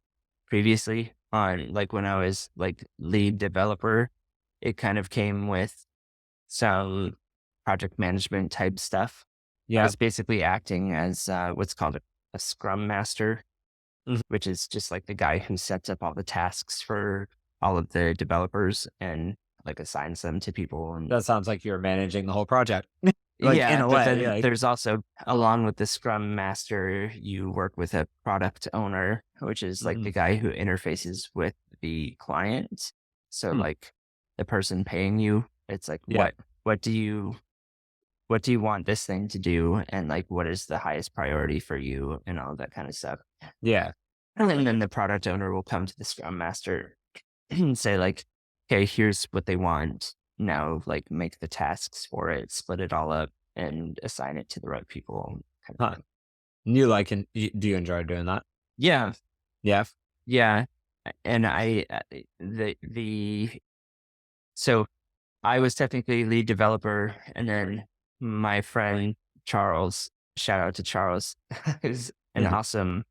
previously on like when I was like lead developer. It kind of came with some project management type stuff. I Yeah. was basically acting as what's called a scrum master, Mhm. which is just like the guy who sets up all the tasks for all of the developers and like assigns them to people. And That sounds like you're managing the whole project, like in yeah, a but way. then Like, there's also, along with the scrum master, you work with a product owner, which is like mhm. the guy who interfaces with the client. So Hmm. like the person paying you, it's like Yeah. what do you what do you want this thing to do, and like what is the highest priority for you, and all that kind of stuff. Yeah. And then the product owner will come to the scrum master and say like, okay, here's what they want. Now like make the tasks for it, split it all up and assign it to the right people kind of Huh. thing. You like, and do you enjoy doing that? Yeah. Yeah. Yeah. And the so I was technically lead developer, and then my friend Charles, shout out to Charles, is an awesome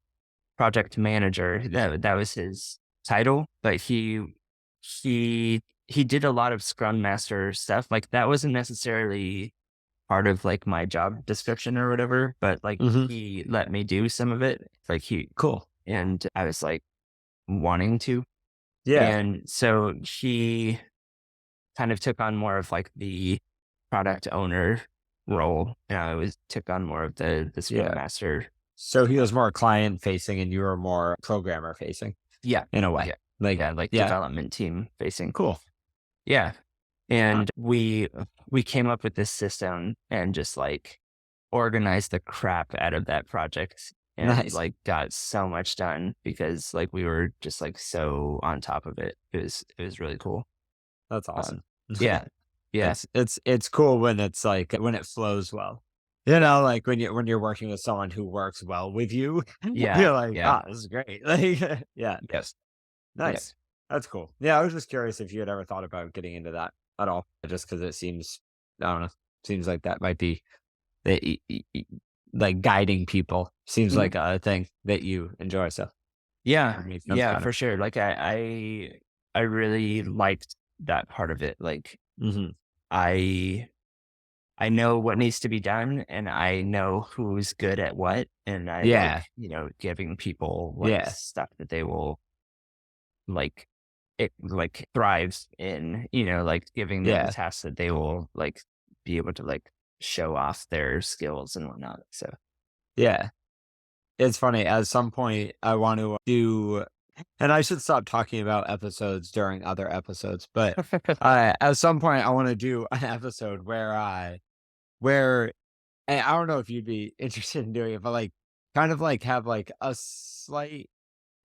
project manager. That was his title, but he did a lot of Scrum Master stuff. Like that wasn't necessarily part of like my job description or whatever, but like Hmm. he let me do some of it. Like he Cool. and I was like wanting to. Yeah. And so he kind of took on more of like the product owner role. And I was took on more of the Scrum Yeah. Master. So he was more client facing and you were more programmer facing Yeah. in a way. Yeah. Like, Yeah. Like yeah, development team facing. cool. Yeah. And we came up with this system and just like organized the crap out of that project and Nice. like got so much done because like we were just like so on top of it. It was really cool. That's awesome. Yeah. Yeah. It's cool when it's like when it flows well. Like when you're working with someone who works well with you, Yeah. you're like, Yeah. ah, this is great. Like, yeah, Yes. Yeah. nice. That's cool. Yeah, I was just curious if you had ever thought about getting into that at all, just because it seems, I don't know, seems like that might be the, like guiding people seems Mhm. like a thing that you enjoy. So Yeah. that makes sense, Yeah, kind of. for sure. Like I really liked that part of it. Like Hmm. I I know what needs to be done and I know who's good at what. And I Yeah, like, giving people like yeah, stuff that they will like it like thrives in, like giving them yeah, tasks that they will like be able to like show off their skills and whatnot. So yeah. It's funny. At some point, I want to do, and I should stop talking about episodes during other episodes. But at some point, I want to do an episode where, and I don't know if you'd be interested in doing it, but like, kind of like have like a slight,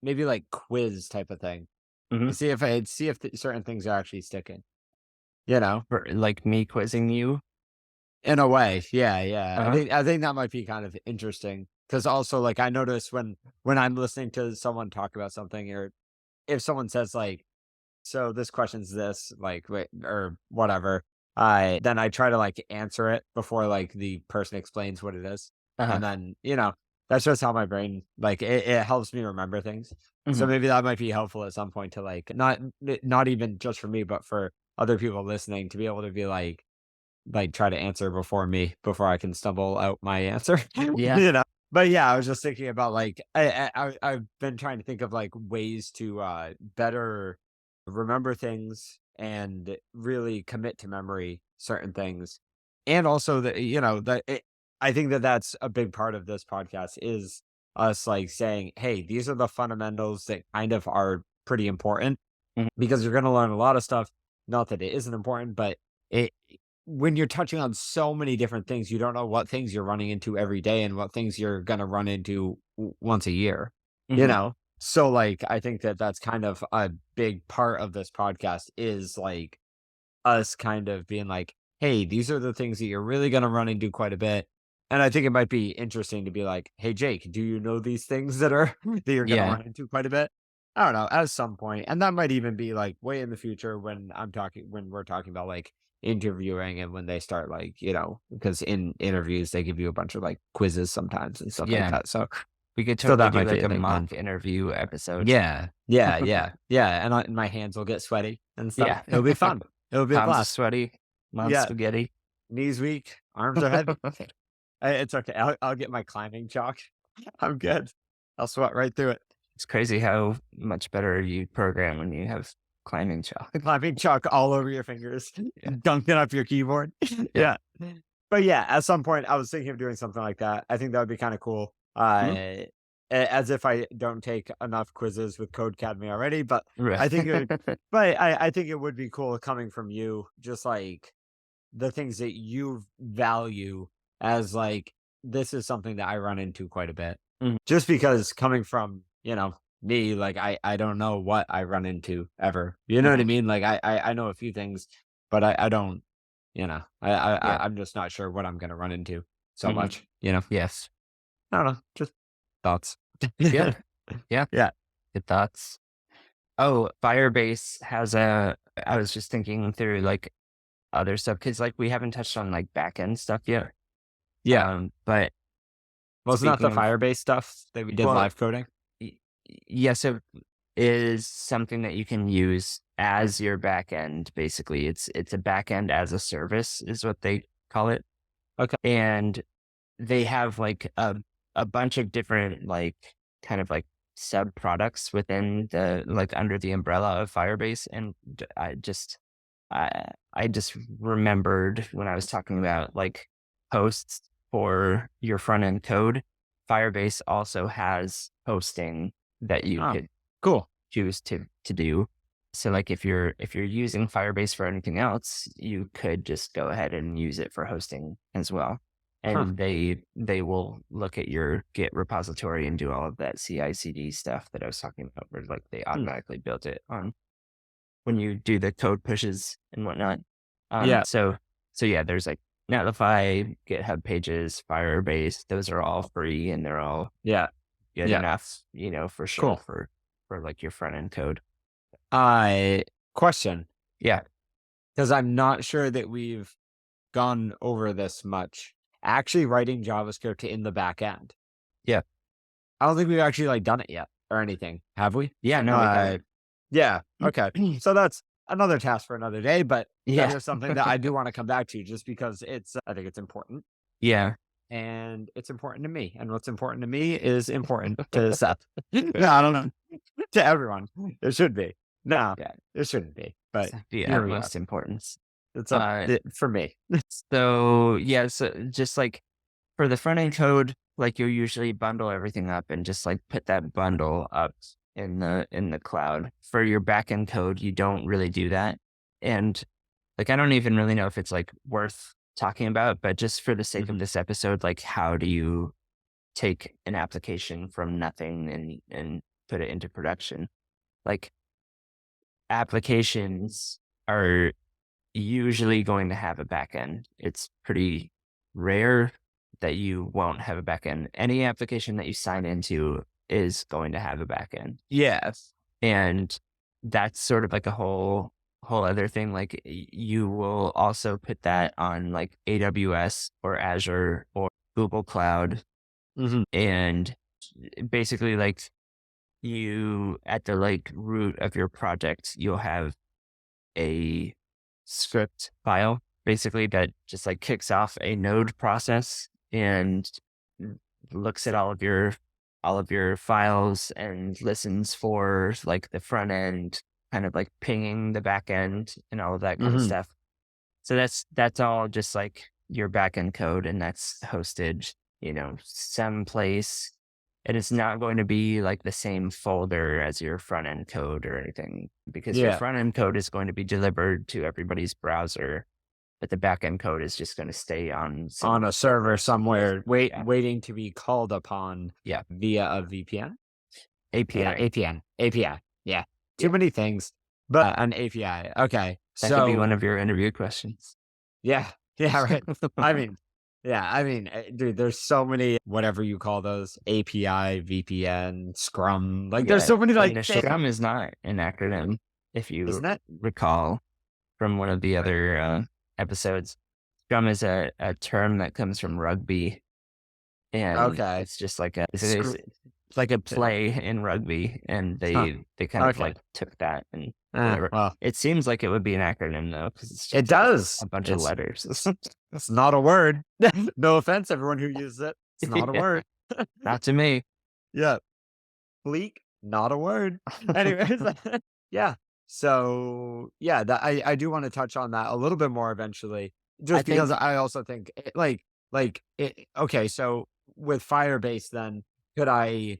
maybe like quiz type of thing to Mhm. see if certain things are actually sticking. You know, For like me quizzing you. in a way, yeah, yeah. I Uh-huh. think I think that might be kind of interesting because also like I notice when I'm listening to someone talk about something, or if someone says like, so this question's this, like, wait, or whatever, I then I try to like answer it before like the person explains what it is. Uh-huh. And then, that's just how my brain, like, it helps me remember things. So Mhm. maybe that might be helpful at some point to like, not even just for me, but for other people listening to be able to be like try to answer before me, before I can stumble out my answer. Yeah. But yeah, I was just thinking about like I've been trying to think of like ways to better remember things and really commit to memory certain things. And also that I think that that's a big part of this podcast is us like saying, hey, these are the fundamentals that kind of are pretty important Mhm. because you're going to learn a lot of stuff. Not that it isn't important, but it. when you're touching on so many different things, you don't know what things you're running into every day and what things you're going to run into once a year, you Mhm. know? So like, I think that that's kind of a big part of this podcast is like us kind of being like, hey, these are the things that you're really going to run into quite a bit. And I think it might be interesting to be like, hey, Jake, do you know these things that are that you're going to Yeah. run into quite a bit? I don't know, at some point. And that might even be like way in the future when we're talking about like interviewing and when they start like, because in interviews they give you a bunch of like quizzes sometimes and stuff like Yeah. that. So We could so totally that do might be like a a thing then. mock interview episode. Yeah. Yeah. Yeah. Yeah. And my hands will get sweaty and stuff. Yeah. It'll be fun. It'll be a Palms are blast. sweaty, mom's Yeah. spaghetti. Knees weak, arms are heavy. It's okay. I'll get my climbing chalk. I'm good. I'll sweat right through it. It's crazy how much better you program when you have climbing chalk. Climbing chalk all over your fingers, Yeah. dunking up your keyboard. Yeah. Yeah. But yeah, at some point I was thinking of doing something like that. I think that would be kind of cool. As if I don't take enough quizzes with Codecademy already, but Right. I think it would, but I think it would be cool coming from you, just like the things that you value as like, this is something that I run into quite a bit. Mhm. Just because coming from, me, like I don't know what I run into ever. You know what I mean? Like I know a few things, but I don't, Yeah. I'm just not sure what I'm gonna run into so Mhm. much, Yes. I don't know, just thoughts. Yeah. Yeah. Yeah. Good thoughts. Oh, Firebase has I was just thinking through like other stuff because like we haven't touched on like backend stuff yet. Yeah. But Wasn't that the speaking of, Firebase stuff that we did well, live coding? yes, it is something that you can use as your backend. Basically, it's a backend as a service is what they call it. Okay. And they have like a bunch of different like kind of like sub products within the like under the umbrella of Firebase. And I just remembered when I was talking about like hosts for your front end code, Firebase also has hosting that you Oh, could cool. choose to do. So like if you're using Firebase for anything else, you could just go ahead and use it for hosting as well. And they will look at your Git repository and do all of that CI/CD stuff that I was talking about, where like they automatically built it on when you do the code pushes and whatnot. Yeah. So yeah, there's like Netlify, GitHub Pages, Firebase. Those are all free and they're all Yeah. good Yeah. enough, for sure Cool. for like your front end code. Question, Yeah. because I'm not sure that we've gone over this much. Actually writing JavaScript in the back end. Yeah. I don't think we've actually like done it yet or anything. Have we? Yeah. No, we haven't. Yeah. Okay. So that's another task for another day, but Yeah. that is something that I do want to come back to just because I think it's important Yeah. and it's important to me. And what's important to me is important to Seth. No, I don't know. To everyone. It should be. No, Yeah. it shouldn't be. But The here we are. utmost importance. It's up for me. So yeah, so just like for the front end code, like you'll usually bundle everything up and just like put that bundle up in the cloud. For your back end code, you don't really do that. And like I don't even really know if it's like worth talking about, but just for the sake of this episode, like how do you take an application from nothing and put it into production? Like applications are usually going to have a backend. It's pretty rare that you won't have a backend. Any application that you sign into is going to have a backend. Yes. And that's sort of like a whole other thing. Like you will also put that on like AWS or Azure or Google Cloud. And basically like you at the like root of your project, you'll have a script file basically that just like kicks off a node process and looks at all of your files and listens for like the front end kind of like pinging the back end and all of that kind of stuff. So that's all just like your back end code, and that's hosted, someplace. And it's not going to be like the same folder as your front end code or anything, because your front end code is going to be delivered to everybody's browser but the backend code is just going to stay on some On a server somewhere, Yeah. waiting to be called upon Yeah. via a VPN? API. API. Yeah. Too Yeah. many things, but an API. Okay. That could be So one of your interview questions. yeah. Yeah, right. I mean, dude, there's so many, whatever you call those, API, VPN, Scrum. Like, there's so many, like, Scrum is not an acronym, if you isn't it? recall from one of the other episodes. Scrum is a term that comes from rugby, and Okay. it's just like a Scr- it's like a play in rugby, and they kind of Okay. like took that and whatever. Well, It seems like it would be an acronym though, because it's it just does. a bunch of letters. It's not a word. No offense, everyone who uses it. It's not a Yeah. word. Not to me. Yeah. Bleak, not a word. Anyways, yeah. So yeah, I do want to touch on that a little bit more eventually, just because I also think okay, so with Firebase, then could I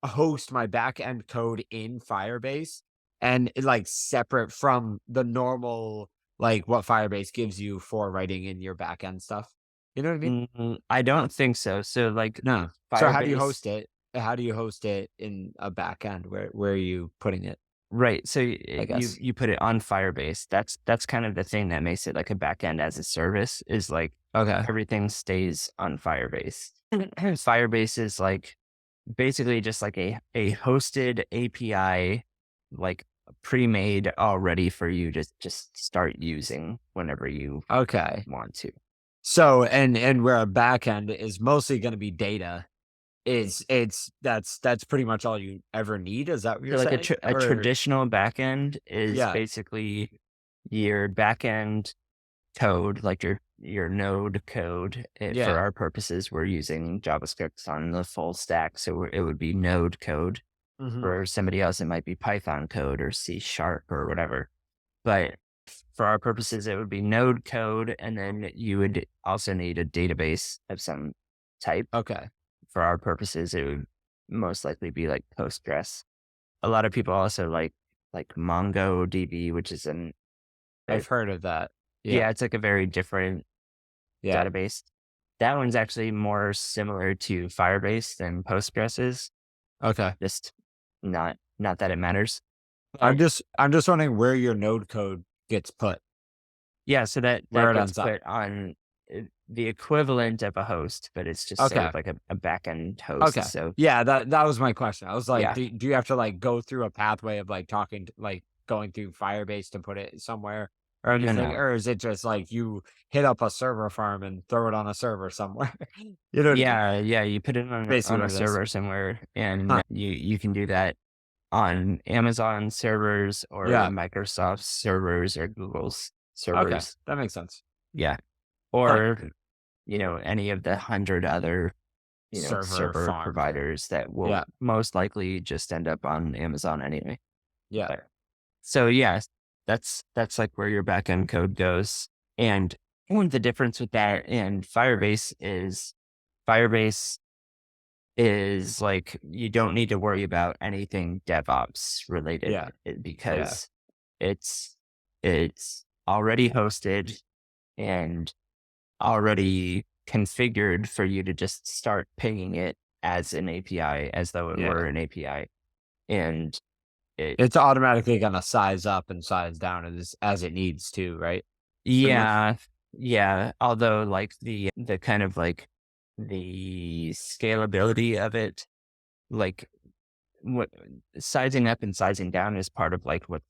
host my backend code in Firebase and like separate from the normal, like what Firebase gives you for writing in your backend stuff? You know what I mean? I don't think so. So like No. So how do you Firebase, host it? How do you host it in a backend? Where are you putting it? right? So I guess. you put it on Firebase. That's kind of the thing that makes it like a backend as a service. Is like Okay. everything stays on Firebase. Firebase is like basically just like a hosted API, like pre-made already for you to just start using whenever you Okay. want to. So and where a backend is mostly going to be data, that's pretty much all you ever need. Is that what So you're like saying? a traditional backend is Yeah. basically your backend code, like your node code. Yeah. For our purposes, we're using JavaScript on the full stack, so it would be node code. Mhm. For somebody else, it might be Python code or C# or whatever. But for our purposes, it would be node code, and then you would also need a database of some type. Okay. For our purposes, it would most likely be like Postgres. A lot of people also like MongoDB, which is I've heard of that. yeah, it's like a very different Yeah. database. That one's actually more similar to Firebase than Postgres is. Okay. Just not that it matters. I'm just wondering where your node code gets put. Yeah, so that Where it gets ends up. put on the equivalent of a host, but it's just sort Okay. of like a backend host. Okay. So Yeah, that was my question. I was like, Yeah. do you have to like go through a pathway of like talking to, like going through Firebase to put it somewhere or No, anything? no. Or is it just like you hit up a server farm and throw it on a server somewhere? You know what I mean? Yeah, you put it Basically on what a it is. server somewhere, and Huh. you can do that on Amazon servers or Yeah. Microsoft servers or Google's Okay. servers. That makes sense. Yeah. Or, any of the 100 other, Server server farms. providers that will Yeah. most likely just end up on Amazon anyway. Yeah. But- So yeah, that's like where your backend code goes. And one of the difference with that and Firebase is like you don't need to worry about anything DevOps related. Yeah. Because it's already hosted and already configured for you to just start pinging it as an API, as though it were an API. And it's automatically gonna size up and size down as it needs to, right? yeah. Although like the kind of like the scalability of it, like what sizing up and sizing down is part of like what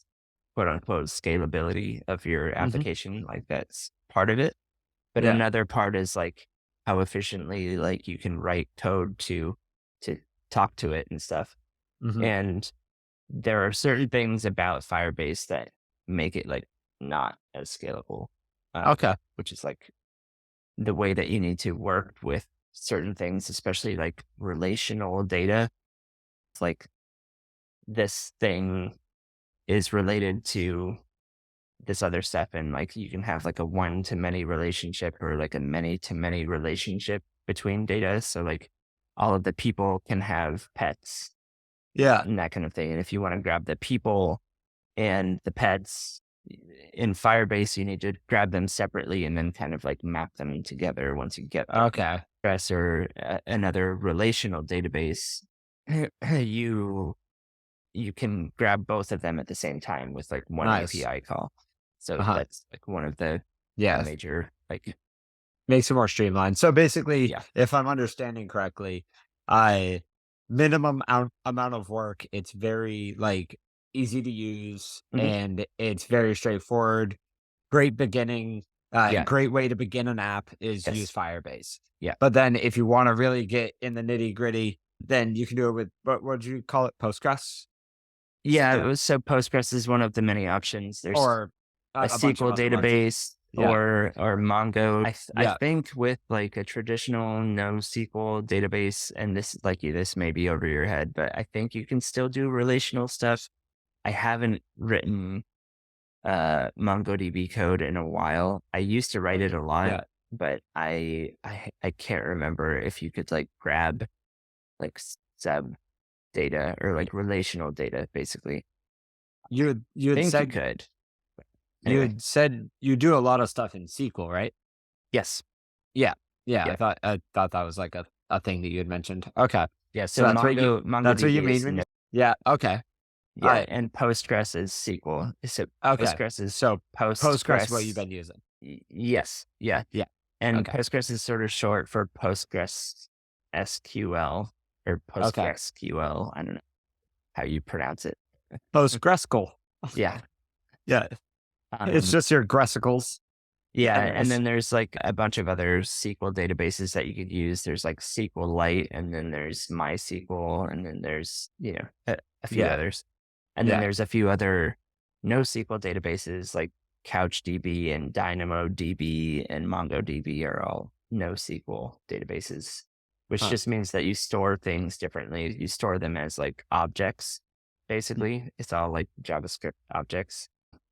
quote unquote scalability of your application. Like that's part of it. But Yeah. another part is like how efficiently like you can write code to talk to it and stuff. Mhm. And there are certain things about Firebase that make it like not as scalable. Okay. Which is like the way that you need to work with certain things, especially like relational data. It's like this thing is related to this other stuff, and like you can have like a one-to-many relationship or like a many-to-many relationship between data. So like all of the people can have pets Yeah. and that kind of thing. And if you want to grab the people and the pets, in Firebase, you need to grab them separately and then kind of like map them together once you get them. Okay. Postgres or another relational database, you can grab both of them at the same time with like one Nice. API call. So Uh-huh. that's like one of the Yeah. major like Makes it more streamlined. So basically, yeah. if I'm understanding correctly, minimum amount of work. It's very like easy to use Mhm. and it's very straightforward. Great beginning. Yeah. Great way to begin an app is use Yes. Firebase. Yeah. But then if you want to really get in the nitty gritty, then you can do it with what would you call it? Postgres? Yeah. Yeah. So Postgres is one of the many options. There's Or a a bunch of SQL other ones. database Yeah. or Mongo. I Yeah. think with like a traditional NoSQL database, and this may be over your head, but I think you can still do relational stuff. I haven't written MongoDB code in a while. I used to write it a lot, Yeah. but I can't remember if you could like grab like sub data or like relational data, basically. You I had think you said could. you Anyway, had said you do a lot of stuff in SQL, right? yes. Yeah. Yeah. Yeah. I thought that was like a thing that you had mentioned. Okay. Yeah. So So that's what you MongoDB mean is when yeah. Okay. All yeah, right. and Postgres is SQL. So Okay. Postgres is So Postgres is what you've Postgres. been using. Yes. Yeah. Yeah. And Okay. Postgres is sort of short for Postgres SQL or Okay. PostgreSQL. I don't know how you pronounce it. PostgreSQL. Yeah. Yeah. It's Um, just your Gresicles. yeah. And Anyways. then there's like a bunch of other SQL databases that you could use. There's like SQLite, and then there's MySQL, and then there's, a few Yeah. others. And then Yeah. there's a few other NoSQL databases like CouchDB and DynamoDB and MongoDB are all NoSQL databases, which Huh. just means that you store things differently. You store them as like objects, basically. It's all like JavaScript objects,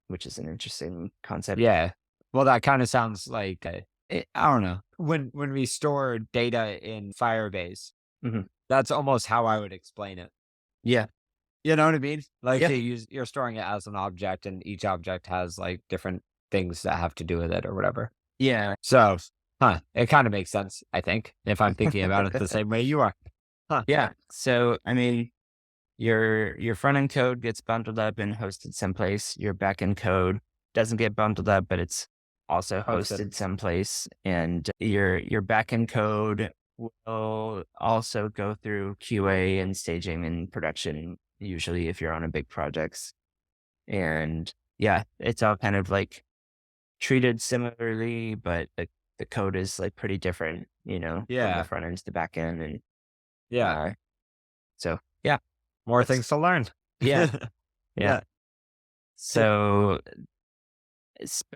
which is an interesting concept. Yeah. Well, that kind of sounds like I don't know. When we store data in Firebase, Mhm. that's almost how I would explain it. Yeah. You know what I mean? Like Yeah. you're storing it as an object, and each object has like different things that have to do with it or whatever. Yeah. So, it kind of makes sense, I think, if I'm thinking about it the same way you are. Huh. Yeah. So, I mean, your front end code gets bundled up and hosted someplace. Your back end code doesn't get bundled up, but it's also Hosted. hosted someplace. And your back end code will also go through QA and staging and production, usually if you're on a big projects. And yeah, it's all kind of like treated similarly, but the code is like pretty different, from the Yeah. front end to the back end. And Yeah. so yeah, More that's things to learn. yeah. Yeah. So,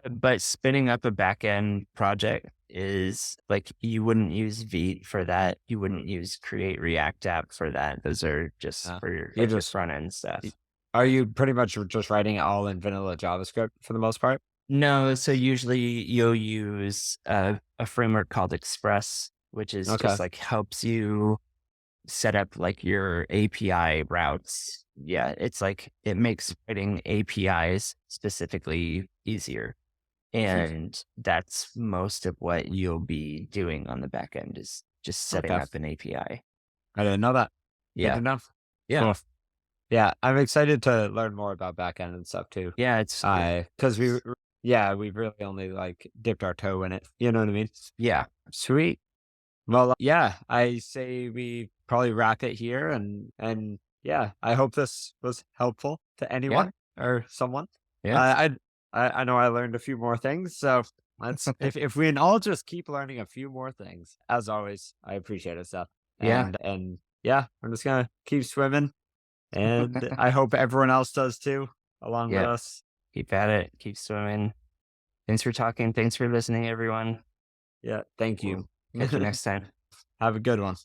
but spinning up a backend project is like you wouldn't use Vite for that. You wouldn't use Create React App for that. Those are just for your, You like, your just front end stuff. Are you pretty much just writing it all in vanilla JavaScript for the most part? No, so usually you'll use a framework called Express, which is Okay. just like helps you set up like your API routes. Yeah, it's like it makes writing APIs specifically easier. And that's most of what you'll be doing on the back end is just setting Okay. up an API. I didn't know that. Good Yeah. to know. Yeah. Cool. Yeah, I'm excited to learn more about backend and stuff too. Yeah, it's Because we've really only like dipped our toe in it. You know what I mean? yeah. Sweet. Well, yeah, I say we probably wrap it here, and yeah, I hope this was helpful to anyone or someone. Yeah. I know I learned a few more things, so let's if we can all just keep learning a few more things. As always, I appreciate it, Seth. Yeah. And yeah, I'm just gonna keep swimming, and I hope everyone else does too, along with Yeah. us. Keep at it. Keep swimming. Thanks for talking. Thanks for listening, everyone. Yeah, thank you. Catch you next time. Have a good one.